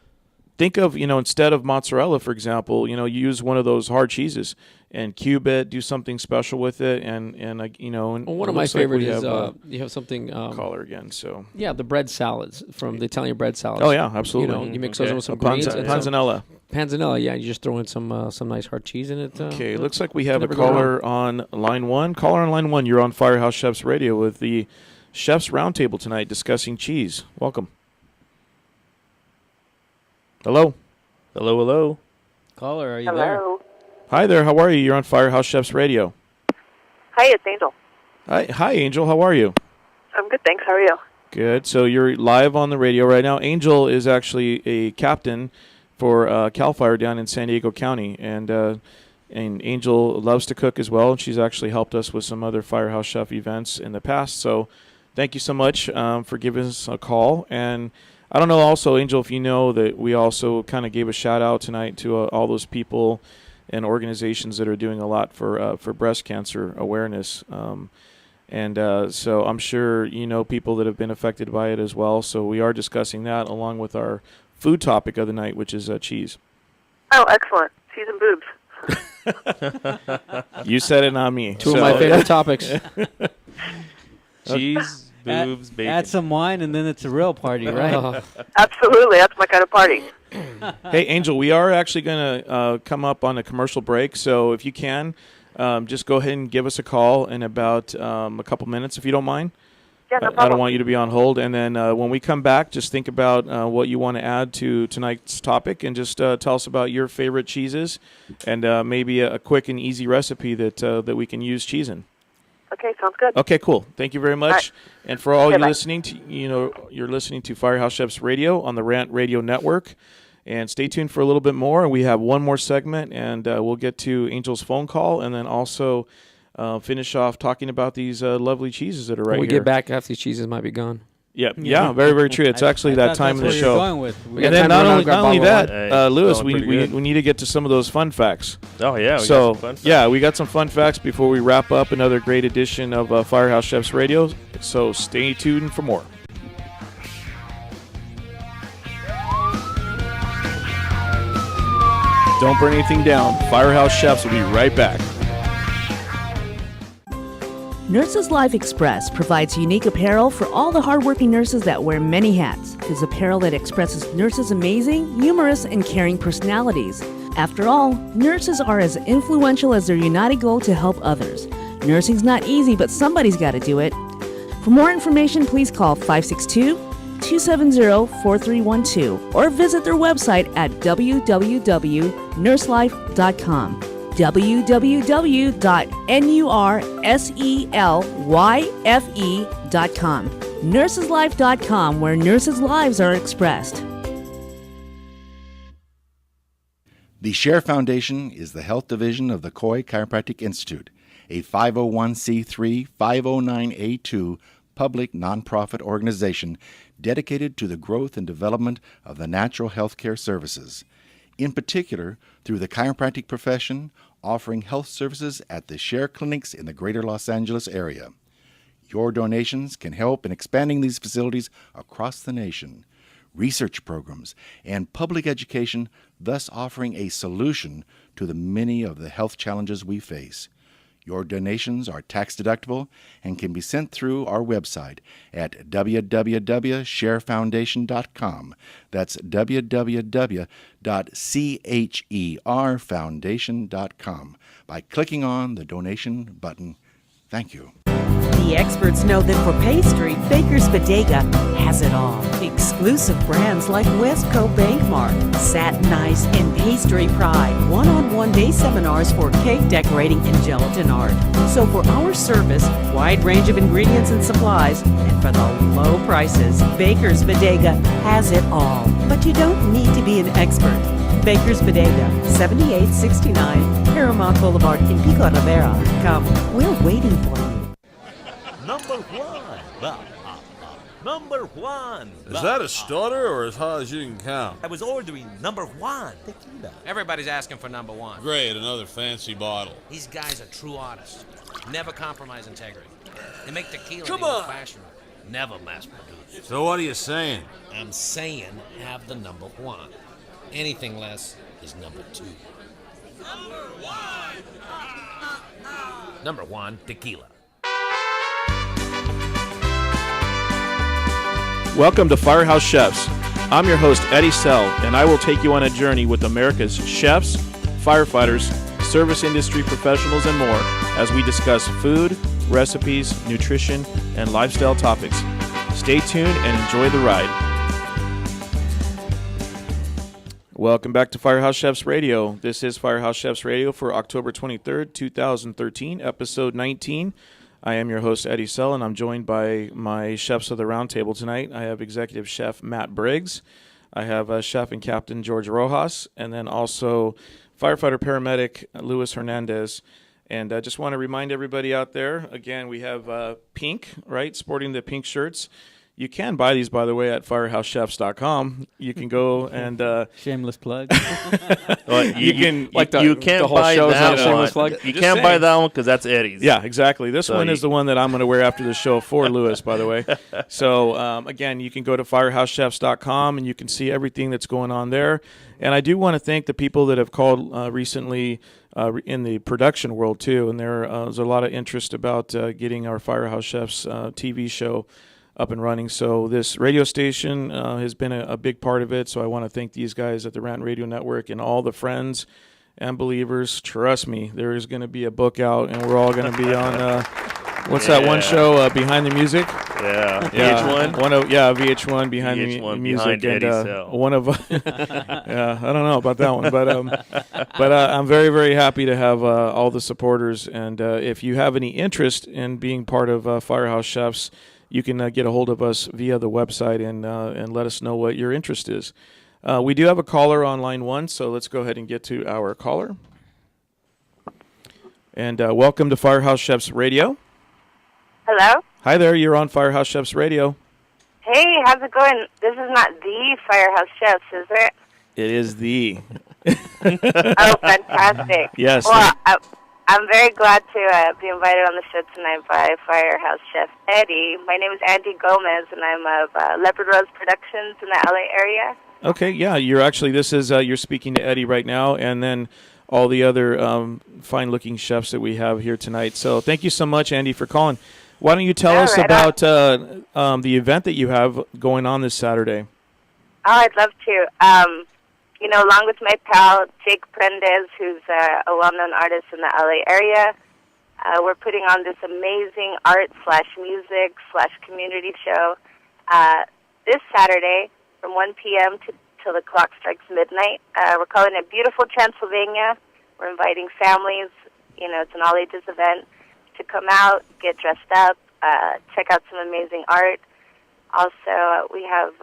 think of, instead of mozzarella, for example, you use one of those hard cheeses and cube it, do something special with it, and one of my favorites is you have something caller again. So yeah, the bread salads from the Italian bread salads. Oh yeah, absolutely. You mix those with some greens, panzanella. Panzanella, yeah. You just throw in some nice hard cheese in it. Okay, looks like we have a caller on line 1. Caller on line 1, you're on Firehouse Chefs Radio with the Chefs Roundtable tonight discussing cheese. Welcome. Hello. Hello. Caller, are you Hello. there? Hi there. How are you? You're on Firehouse Chefs Radio. Hi, it's Angel. Hi, Angel. How are you? I'm good, thanks. How are you? Good. So you're live on the radio right now. Angel is actually a captain for Cal Fire down in San Diego County, and Angel loves to cook as well. She's actually helped us with some other Firehouse Chef events in the past. So thank you so much for giving us a call. And I don't know also, Angel, if you know that we also kind of gave a shout out tonight to all those people and organizations that are doing a lot for breast cancer awareness. So I'm sure people that have been affected by it as well. So we are discussing that along with our food topic of the night, which is cheese. Oh, excellent. Cheese and boobs. You said it, not me. Two of my favorite topics. Cheese, boobs, bacon. Add some wine, and then it's a real party, right? Absolutely. That's my kind of party. Hey, Angel, we are actually going to come up on a commercial break. So if you can, just go ahead and give us a call in about a couple minutes, if you don't mind. Yeah, no problem. I don't want you to be on hold. And then when we come back, just think about what you want to add to tonight's topic and just tell us about your favorite cheeses and maybe a quick and easy recipe that we can use cheese in. Okay, sounds good. Okay, cool. Thank you very much. Right. And for all Okay, you bye. listening to, you're listening to Firehouse Chefs Radio on the Rant Radio Network. And stay tuned for a little bit more. We have one more segment, and we'll get to Angel's phone call, and then also finish off talking about these lovely cheeses that are right When we here. get back, half these cheeses might be gone. Yeah, very, very true. It's actually that time of the show. And then not only that, Lewis, we need to get to some of those fun facts. Oh, yeah. We got some fun facts. We got some fun facts before we wrap up another great edition of Firehouse Chefs Radio. So stay tuned for more. Don't burn anything down. Firehouse Chefs will be right back. Nurses Life Express provides unique apparel for all the hardworking nurses that wear many hats. It's apparel that expresses nurses' amazing, humorous, and caring personalities. After all, nurses are as influential as their united goal to help others. Nursing's not easy, but somebody's got to do it. For more information, please call 562-270-4312 or visit their website at www.nurselife.com. www.nurselyfe.com. Nurseslife.com, where nurses' lives are expressed. The Share Foundation is the health division of the Coy Chiropractic Institute, a 501c3 509A2 public nonprofit organization dedicated to the growth and development of the natural health care services, in particular through the chiropractic profession, offering health services at the Share clinics in the greater Los Angeles area. Your donations can help in expanding these facilities across the nation, research programs, and public education, thus offering a solution to the many of the health challenges we face. Your donations are tax deductible and can be sent through our website at www.sharefoundation.com. That's www.cherfoundation.com by clicking on the donation button. Thank you. The experts know that for pastry, Baker's Bodega has it all. Exclusive brands like Westco Bankmark, Satin Ice, and Pastry Pride. One-on-one day seminars for cake decorating and gelatin art. So for our service, wide range of ingredients and supplies, and for the low prices, Baker's Bodega has it all. But you don't need to be an expert. Baker's Bodega, 7869 Paramount Boulevard in Pico Rivera. Come, we're waiting for you. Number one. Number one. Is that a stutter or as high as you can count? I was ordering number one tequila. Everybody's asking for number one. Great, another fancy bottle. These guys are true artists. Never compromise integrity. They make tequila Come in the on. old-fashioned way. Never mass-produced. So what are you saying? I'm saying have the number one. Anything less is number two. Number one, tequila. Welcome to FireHouse Chefs. I'm your host, Eddie Sell, and I will take you on a journey with America's chefs, firefighters, service industry professionals, and more as we discuss food, recipes, nutrition, and lifestyle topics. Stay tuned and enjoy the ride. Welcome back to FireHouse Chefs Radio. This is FireHouse Chefs Radio for October 23rd, 2013, episode 19. I am your host, Eddie Sell, and I'm joined by my chefs of the round table tonight. I have Executive Chef Matt Briggs. I have Chef and Captain George Rojas, and then also firefighter paramedic Luis Hernandez. And I just want to remind everybody out there, again, we have pink, right, sporting the pink shirts. You can buy these, by the way, at firehousechefs.com. You can go and shameless plug. Well, you can't buy that one. You can't buy that one because that's Eddie's. Yeah, exactly. This one is the one that I'm going to wear after the show for Lewis, by the way. So, again, you can go to firehousechefs.com and you can see everything that's going on there. And I do want to thank the people that have called recently in the production world, too. And there's a lot of interest about getting our Firehouse Chefs TV show up and running. So this radio station has been a big part of it. So I want to thank these guys at the Rant Radio Network and all the friends and believers. Trust me, there is going to be a book out, and we're all going to be on what's that one show, Behind the Music? Yeah, VH1. VH1 Behind the Music. Behind And one of I don't know about that one, but I'm very, very happy to have all the supporters. And if you have any interest in being part of Firehouse Chefs, you can get a hold of us via the website and let us know what your interest is. We do have a caller on line one, so let's go ahead and get to our caller. And welcome to Firehouse Chefs Radio. Hello? Hi there, you're on Firehouse Chefs Radio. Hey, how's it going? This is not the Firehouse Chefs, is it? It is the. Oh, fantastic. Yes. Well, I'm very glad to be invited on the show tonight by Firehouse Chef Eddie. My name is Andy Gomez, and I'm of Leopard Rose Productions in the LA area. Okay, yeah, you're speaking to Eddie right now, and then all the other fine-looking chefs that we have here tonight. So thank you so much, Andy, for calling. Why don't you tell us about the event that you have going on this Saturday? Oh, I'd love to. Along with my pal, Jake Prendes, who's a well-known artist in the LA area, we're putting on this amazing art/music/community show this Saturday from 1 p.m. till the clock strikes midnight. We're calling it Beautiful Transylvania. We're inviting families. It's an all-ages event to come out, get dressed up, check out some amazing art. Also, we have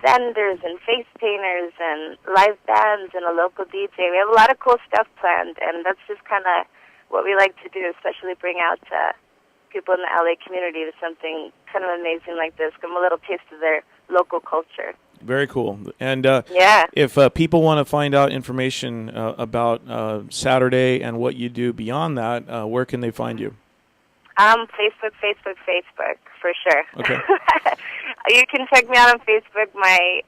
vendors and face painters and live bands and a local DJ. We have a lot of cool stuff planned, and that's just kind of what we like to do, especially bring out people in the LA community to something kind of amazing like this, give them a little taste of their local culture. Very cool. And yeah. If people want to find out information about Saturday and what you do beyond that, where can they find you? Facebook, for sure. Okay. You can check me out on Facebook. My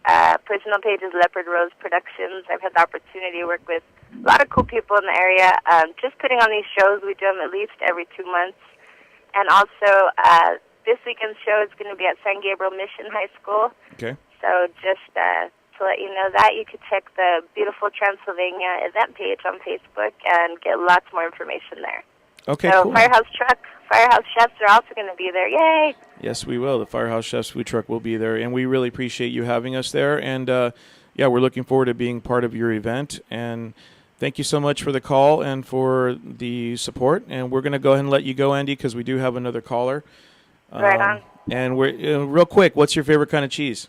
personal page is Leopard Rose Productions. I've had the opportunity to work with a lot of cool people in the area. Just putting on these shows, we do them at least every 2 months. And also, this weekend's show is going to be at San Gabriel Mission High School. Okay. So just to let you know that, you could check the Beautiful Transylvania event page on Facebook and get lots more information there. Okay, so cool. Firehouse Truck, Firehouse Chefs are also going to be there. Yay! Yes, we will. The Firehouse Chefs food truck will be there, and we really appreciate you having us there. And, we're looking forward to being part of your event. And thank you so much for the call and for the support. And we're going to go ahead and let you go, Andy, because we do have another caller. Right on. And we're real quick, what's your favorite kind of cheese?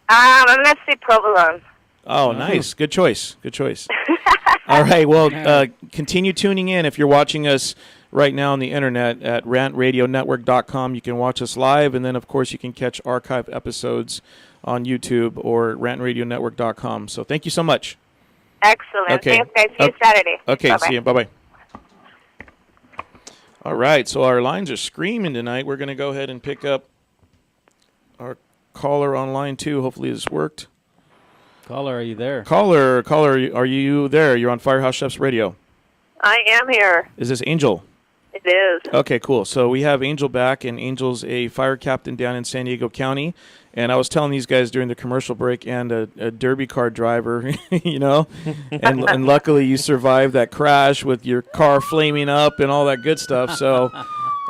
I'm going to say provolone. Oh, nice. Good choice. Good choice. All right. Well, continue tuning in. If you're watching us right now on the internet at rantradionetwork.com, you can watch us live. And then, of course, you can catch archived episodes on YouTube or rantradionetwork.com. So thank you so much. Excellent. Okay. Thanks, guys. See you Saturday. Okay. Bye-bye. See you. Bye-bye. All right. So our lines are screaming tonight. We're going to go ahead and pick up our caller on line 2. Hopefully this worked. Caller, are you there? Caller, are you there? You're on Firehouse Chefs Radio. I am here. Is this Angel? It is. Okay, cool. So we have Angel back, and Angel's a fire captain down in San Diego County. And I was telling these guys during the commercial break, and a derby car driver, and luckily you survived that crash with your car flaming up and all that good stuff. So,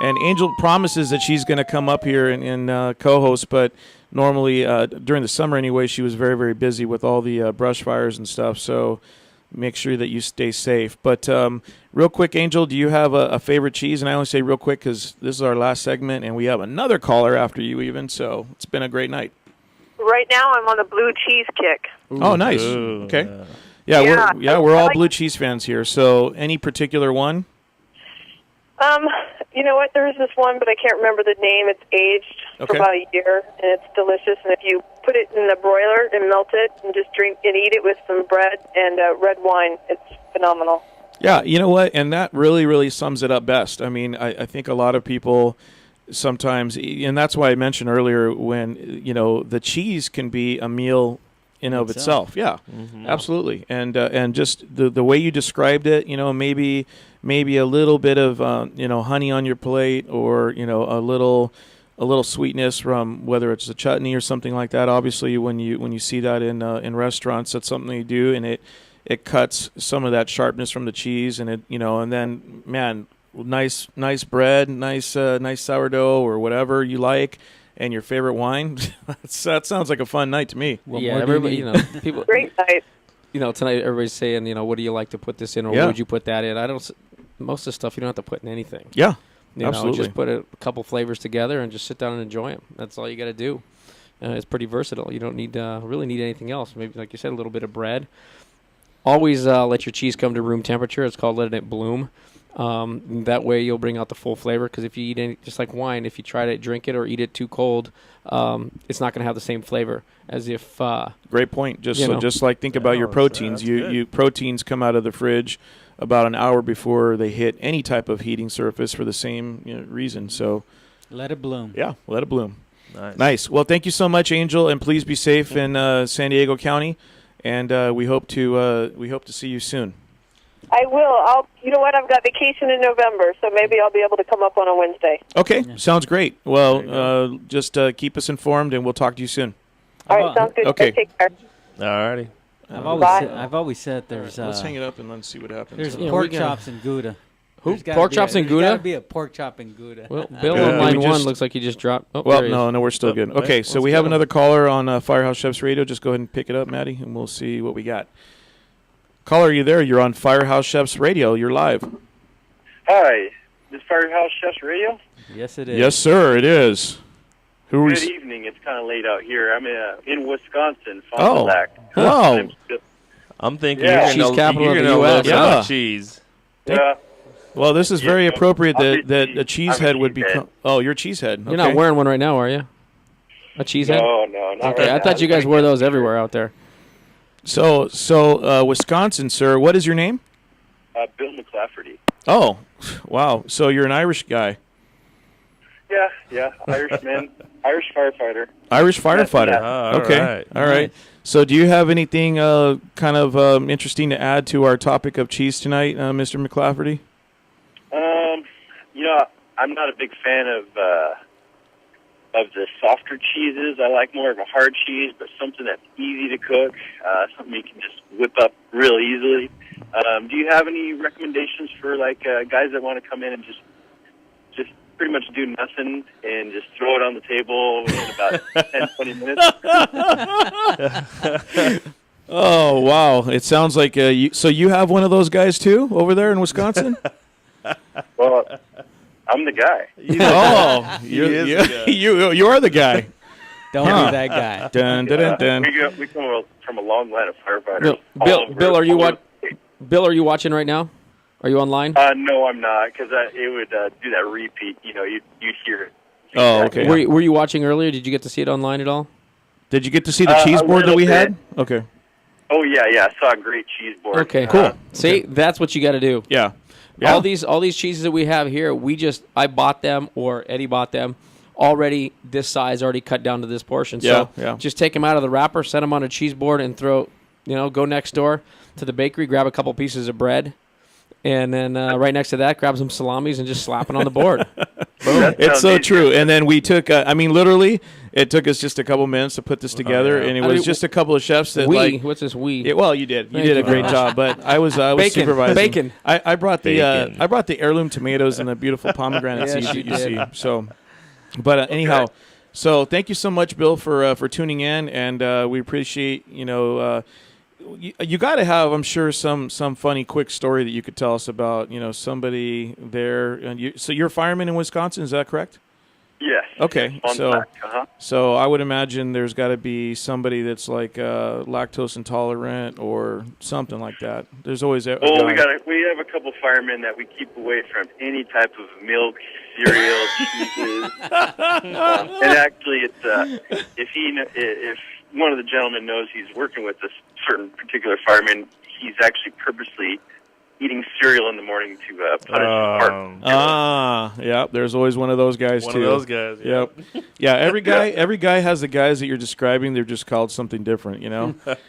and Angel promises that she's going to come up here and co-host, but normally during the summer anyway, she was very, very busy with all the brush fires and stuff. So make sure that you stay safe. But real quick, Angel, do you have a favorite cheese? And I only say real quick because this is our last segment, and we have another caller after you even. So it's been a great night. Right now, I'm on a blue cheese kick. Oh, nice. Okay. We're all blue cheese fans here. So any particular one? You know what? There is this one, but I can't remember the name. It's aged for about a year, and it's delicious. And if you put it in the broiler and melt it and just drink and eat it with some bread and red wine, it's phenomenal. Yeah, you know what? And that really, really sums it up best. I mean, I think a lot of people sometimes, and that's why I mentioned earlier when, the cheese can be a meal in of itself. Yeah, absolutely. And just the way you described it, maybe a little bit of honey on your plate, or a little sweetness from whether it's a chutney or something like that. Obviously, when you see that in restaurants, that's something you do, and it cuts some of that sharpness from the cheese, and and then nice bread, nice sourdough or whatever you like. And your favorite wine? That sounds like a fun night to me. Well, yeah, everybody, people. Great night. Tonight everybody's saying, what do you like to put this in, or what would you put that in? Most of the stuff you don't have to put in anything. Yeah, absolutely. Just put a couple flavors together and just sit down and enjoy them. That's all you got to do. It's pretty versatile. You don't need really need anything else. Maybe, like you said, a little bit of bread. Always let your cheese come to room temperature. It's called letting it bloom. That way you'll bring out the full flavor, because if you eat it, just like wine, if you try to drink it or eat it too cold, it's not going to have the same flavor as if great point. Just like think about your proteins. You proteins come out of the fridge about an hour before they hit any type of heating surface for the same reason. So let it bloom. Yeah, let it bloom. Nice. Well, thank you so much, Angel, and please be safe in San Diego County, and we hope to see you soon. I will. You know what? I've got vacation in November, so maybe I'll be able to come up on a Wednesday. Okay, sounds great. Well, just keep us informed, and we'll talk to you soon. All right, sounds good. Okay. Take care. All righty. I've always said there's. Let's hang it up and let's see what happens. There's pork chops and Gouda. Who? Pork chops and Gouda? There's got to be a pork chop and Gouda. Well, Bill on line one looks like he just dropped. Oh, well, there he is. no, we're still good. Okay, so we have another caller on Firehouse Chefs Radio. Just go ahead and pick it up, Maddie, and we'll see what we got. Caller, are you there? You're on Firehouse Chefs Radio. You're live. Hi, this Firehouse Chefs Radio? Yes, it is. Yes, sir, it is. Who Good is? evening. It's kind of late out here. I'm in Wisconsin, Fond Oh. du Lac. Oh. I'm thinking Yeah. you're Cheese going to love some cheese. Yeah. Well, this is very appropriate that a I'm cheesehead a would cheesehead. become. Oh, you're a cheesehead. You're not wearing one right now, are you? A cheesehead? No, not Okay, right I now. thought you guys wore those everywhere out there. So, Wisconsin, sir. What is your name? Bill McClafferty. Oh, wow. So you're an Irish guy. Yeah, Irishman, Irish firefighter. Irish firefighter. Yeah. Okay. All right. So do you have anything kind of interesting to add to our topic of cheese tonight, Mr. McClafferty? I'm not a big fan of the softer cheeses. I like more of a hard cheese, but something that's easy to cook, something you can just whip up real easily. Do you have any recommendations for guys that want to come in and just pretty much do nothing and just throw it on the table in about 10, 20 minutes? Oh, wow. It sounds like so you have one of those guys too over there in Wisconsin? Well, I'm the guy. Oh, you are the guy. Don't be that guy. Dun, dun, dun, dun. We come from a long line of firefighters. No, Bill, are you watching right now? Are you online? No, I'm not, because it would do that repeat. You'd hear it. Oh, okay. Were you watching earlier? Did you get to see it online at all? Did you get to see the cheese board that we had? Okay. Oh, yeah, I saw a great cheese board. Okay, cool. See, that's what you got to do. Yeah. All these cheeses that we have here, I bought them or Eddie bought them already this size, already cut down to this portion. So just take them out of the wrapper, set them on a cheese board, and go next door to the bakery, grab a couple pieces of bread, and then right next to that, grab some salamis and just slap it on the board. Boom. It's so true. And then we took, literally, it took us just a couple minutes to put this together, and it was just a couple of chefs that what's this we? Yeah, well, you did. You did a great job, but I was supervising. Bacon. I brought the heirloom tomatoes and the beautiful pomegranate seeds that you see. So, but anyhow, so thank you so much, Bill, for tuning in, and we appreciate you got to have, I'm sure, some funny quick story that you could tell us about somebody there. And so you're a fireman in Wisconsin, is that correct? Yes. Okay, so I would imagine there's got to be somebody that's like lactose intolerant or something like that. There's always a guy. We have a couple firemen that we keep away from any type of milk, cereal, cheeses. And actually, it's if one of the gentlemen knows he's working with a certain particular fireman, he's actually purposely eating cereal in the morning to punish his partner. Yeah. There's always one of those guys One too. of those guys. Yep. Yeah. Every guy has the guys that you're describing. They're just called something different,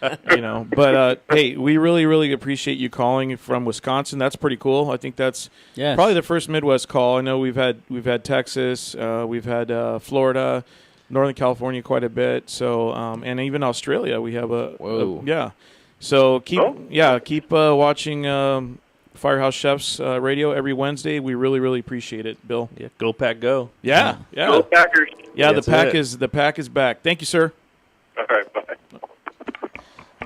But hey, we really, really appreciate you calling from Wisconsin. That's pretty cool. I think that's probably the first Midwest call. I know we've had Texas, we've had Florida, Northern California quite a bit. So and even Australia, we have So keep watching Firehouse Chefs Radio every Wednesday. We really, really appreciate it, Bill. Yeah, go Pack, go. Yeah. Go Packers. Yeah, That's the pack is back. Thank you, sir. All right, bye.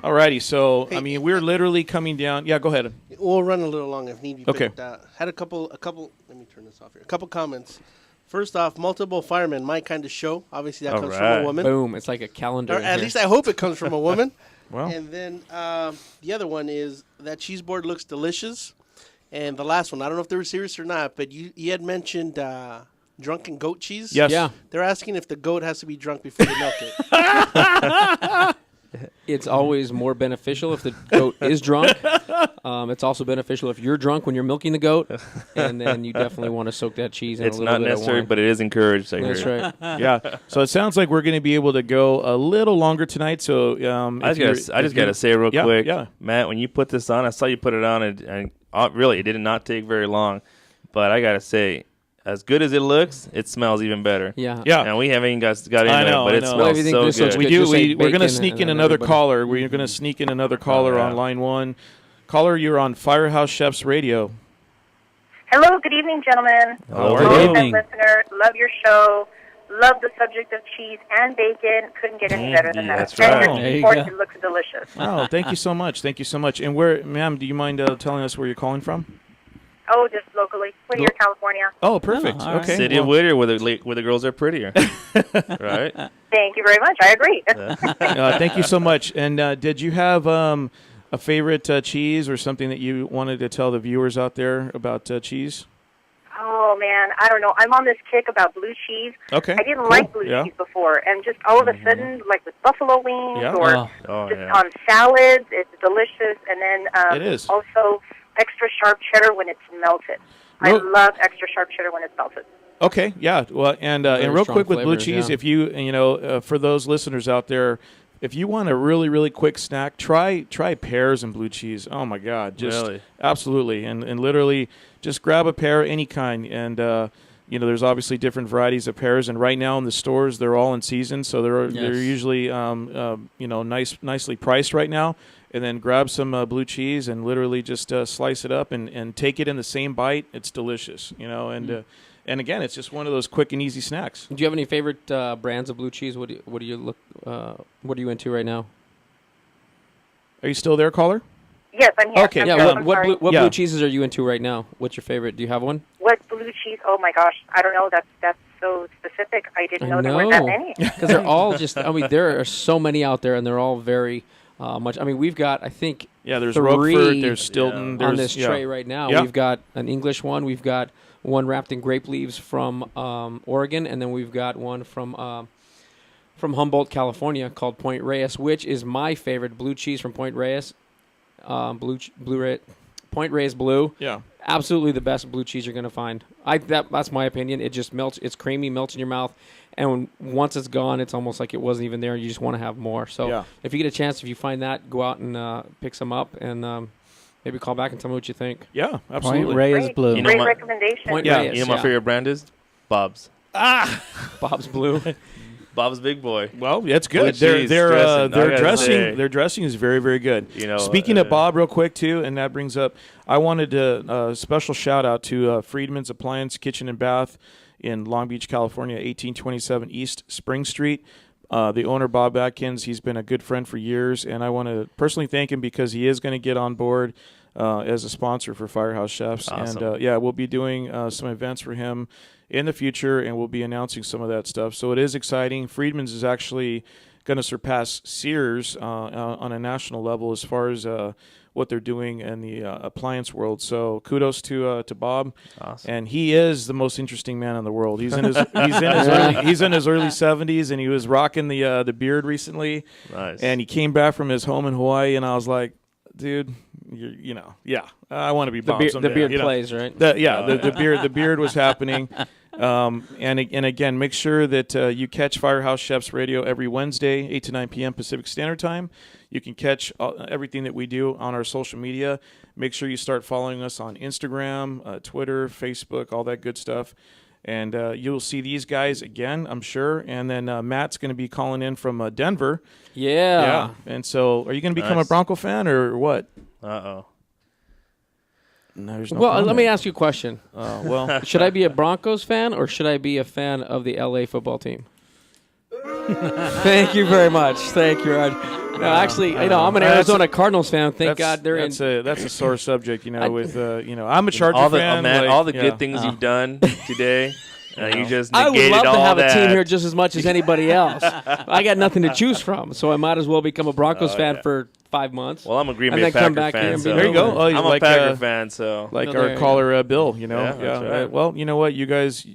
All righty. So we're literally coming down. Yeah, go ahead. We'll run a little long if need be. Okay. But, had a couple. Let me turn this off here. A couple comments. First off, multiple firemen, my kind of show. Obviously, that comes from a woman. Boom! It's like a calendar. Or at least I hope it comes from a woman. Well. And then the other one is that cheese board looks delicious. And the last one, I don't know if they were serious or not, but you had mentioned drunken goat cheese. Yes. Yeah. They're asking if the goat has to be drunk before they milk it. It's always more beneficial if the goat is drunk. It's also beneficial if you're drunk when you're milking the goat, and then you definitely want to soak that cheese in It's a little not bit necessary, of wine. but it is encouraged. That's right. Yeah. So it sounds like we're going to be able to go a little longer tonight. So I just got to say real quick, yeah. Matt, when you put this on, I saw you put it on, and really, it did not take very long. But I got to say, as good as it looks, it smells even better. Yeah. And we haven't even got into it, but it smells so good. We do. We're going to sneak in another caller. We're going to sneak in another caller on line one. Caller, you're on FireHouse Chefs Radio. Hello, good evening, gentlemen. Hello. Good evening. Listener, love your show. Love the subject of cheese and bacon. Couldn't get any better than that. That's right. And of course, it looks delicious. Oh, thank you so much. Thank you so much. And where, ma'am, do you mind telling us where you're calling from? Oh, just locally, Whittier, California. Oh, perfect. Okay. City of Whittier, where the girls are prettier. Right? Thank you very much. I agree. Thank you so much. And did you have a favorite cheese or something that you wanted to tell the viewers out there about cheese? Oh, man, I don't know. I'm on this kick about blue cheese. Okay, I didn't cool. like blue Yeah. cheese before, and just all of a sudden, like with buffalo wings Yeah. or Oh, just yeah. on salads, it's delicious. And then It is. also extra sharp cheddar when it's melted. I Well- love extra sharp cheddar when it's melted. Okay, yeah. Well, and real strong quick with blue flavors, cheese, yeah. if you for those listeners out there, if you want a really really quick snack, try pears and blue cheese. Oh my God, just Really? absolutely, and literally just grab a pear any kind, and there's obviously different varieties of pears, and right now in the stores they're all in season, so they're usually nicely priced right now. And then grab some blue cheese and literally just slice it up and take it in the same bite. It's delicious, and again, it's just one of those quick and easy snacks. Do you have any favorite brands of blue cheese? What are you into right now? Are you still there, caller? Yes, I'm here. Okay. I'm Yeah. here. What I'm sorry. blue cheeses are you into right now? What's your favorite? Do you have one? What blue cheese? Oh my gosh, I don't know. That's so specific. I didn't know there were that many. Because they're all just. I mean, there are so many out there, and they're all very much. I mean, we've got. I think. Yeah, there's 3 Roquefort, there's Stilton, on there's- this yeah. tray right now. Yeah. We've got an English one. We've got one wrapped in grape leaves from Oregon, and then we've got one from Humboldt, California, called Point Reyes, which is my favorite blue cheese from Point Reyes. Point Reyes Blue. Yeah. Absolutely the best blue cheese you're going to find. That's my opinion. It just melts. It's creamy, melts in your mouth. And once it's gone, it's almost like it wasn't even there. You just want to have more. So Yeah. if you get a chance, if you find that, go out and pick some up and maybe call back and tell me what you think. Yeah, absolutely. Point Reyes Great. Blue. You know Great my- recommendation. Point Yeah, Reyes, you know my favorite brand is Bob's. Bob's Blue. Bob's Big Boy. Well, that's good. Blue cheese dressing, I gotta say. Their dressing is very very good. You know, Speaking of Bob, real quick too, and that brings up, I wanted to special shout out to Friedman's Appliance Kitchen and Bath in Long Beach, California, 1827 East Spring Street. The owner, Bob Atkins, he's been a good friend for years, and I want to personally thank him because he is going to get on board as a sponsor for FireHouse Chefs. Awesome. And we'll be doing some events for him in the future, and we'll be announcing some of that stuff. So it is exciting. Friedman's is actually going to surpass Sears on a national level as far as what they're doing in the appliance world. So kudos to Bob. Awesome. And he is the most interesting man in the world. He's in his early 70s, and he was rocking the beard recently. Nice. And he came back from his home in Hawaii, and I was like, dude, I want to be Bob someday. The beard you know. plays, right? The beard was happening. And again, make sure that you catch FireHouse Chefs Radio every Wednesday, 8 to 9 p.m. Pacific Standard Time. You can catch everything that we do on our social media. Make sure you start following us on Instagram, Twitter, Facebook, all that good stuff. And you'll see these guys again, I'm sure. And then Matt's going to be calling in from Denver. Yeah. And so are you going to become a Nice. Bronco fan or what? Uh-oh. No, there's no Well, comment. let me ask you a question. Well, Should I be a Broncos fan or should I be a fan of the LA football team? Thank you very much. Thank you, Rod. No, actually, I'm an Arizona Cardinals fan. Thank God they're in. That's a sore subject, with I'm a Charger all the, fan. man, like, all the yeah. good things you've done today. You just I would negated love to all have that. a team here just as much as anybody else. I got nothing to choose from, so I might as well become a Broncos fan for 5 months. Well, I'm a Green and Bay then come Packer back here fan. and So be There you go. over. Oh, I'm like, a Packer fan, so like No, our there you caller Bill, Yeah, that's right. Well, you know what, you guys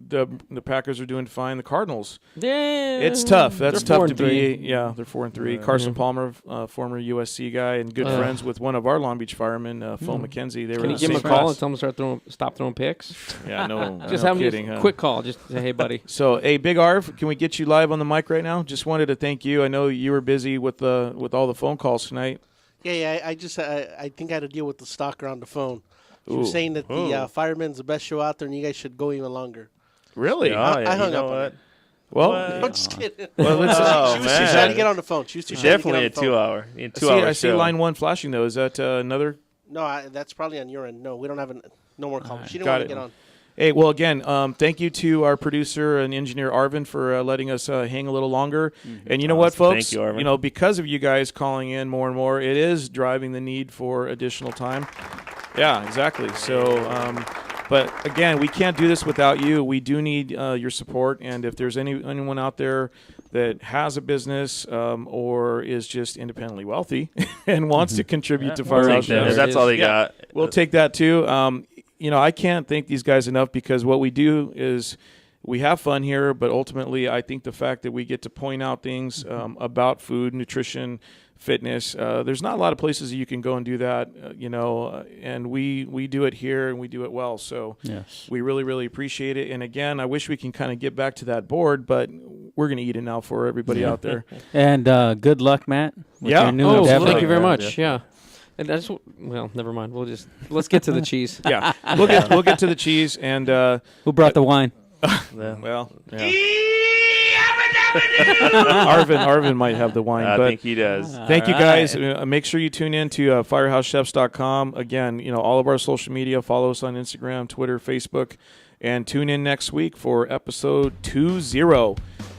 the Packers are doing fine. The Cardinals, yeah, it's tough. That's they're tough to 4-3. be. Yeah, they're 4-3. Carson Palmer, former USC guy, and good friends with one of our Long Beach firemen, Phil McKenzie. They were. Can you give him a call and tell him to stop throwing picks? Yeah, no, just no have kidding. him quick call. Just say, hey, buddy. So, hey, Big Arv, can we get you live on the mic right now? Just wanted to thank you. I know you were busy with all the phone calls tonight. Yeah. I think I had to deal with the stalker on the phone. She Ooh. was saying that the Fireman's the best show out there, and you guys should go even longer. Really? I hung up on it. Well, I'm just kidding. Well, let's, she was trying to get on the phone. She was definitely a 2 hour. I see line 1 flashing though. Is that another? No, that's probably on your end. No, we don't have no more calls. She didn't Got want it. to get on. Hey, well, again, thank you to our producer and engineer Arvin for letting us hang a little longer. And you know what, folks? Thank you, Arvin. You know, because of you guys calling in more and more, it is driving the need for additional time. Yeah, exactly. So, but again, we can't do this without you. We do need your support. And if there's anyone out there that has a business or is just independently wealthy and wants to contribute to Firehouse Chefs, that's all they got. We'll take that too. You know, I can't thank these guys enough because what we do is we have fun here, but ultimately I think the fact that we get to point out things about food, nutrition, fitness, there's not a lot of places that you can go and do that, and we do it here and we do it well. So we really, really appreciate it. And again, I wish we can kind of get back to that board, but we're going to eat it now for everybody out there. And good luck, Matt. With your new thank endeavor. you very much. Yeah. And that's never mind. Let's get to the cheese. Yeah, we'll get to the cheese. And who brought the wine? Well, yeah. Arvin might have the wine. I but think he does. Thank you guys. Make sure you tune in to firehousechefs.com. Again, all of our social media. Follow us on Instagram, Twitter, Facebook, and tune in next week for episode 20.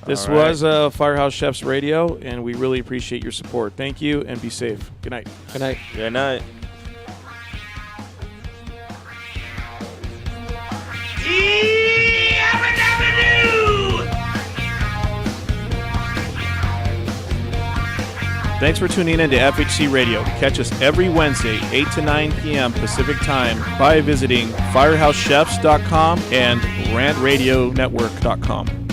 This was Firehouse Chefs Radio, and we really appreciate your support. Thank you, and be safe. Good night. Good night. Good night. Thanks for tuning in to FHC Radio. Catch us every Wednesday, 8 to 9 p.m. Pacific Time by visiting firehousechefs.com and rantradionetwork.com.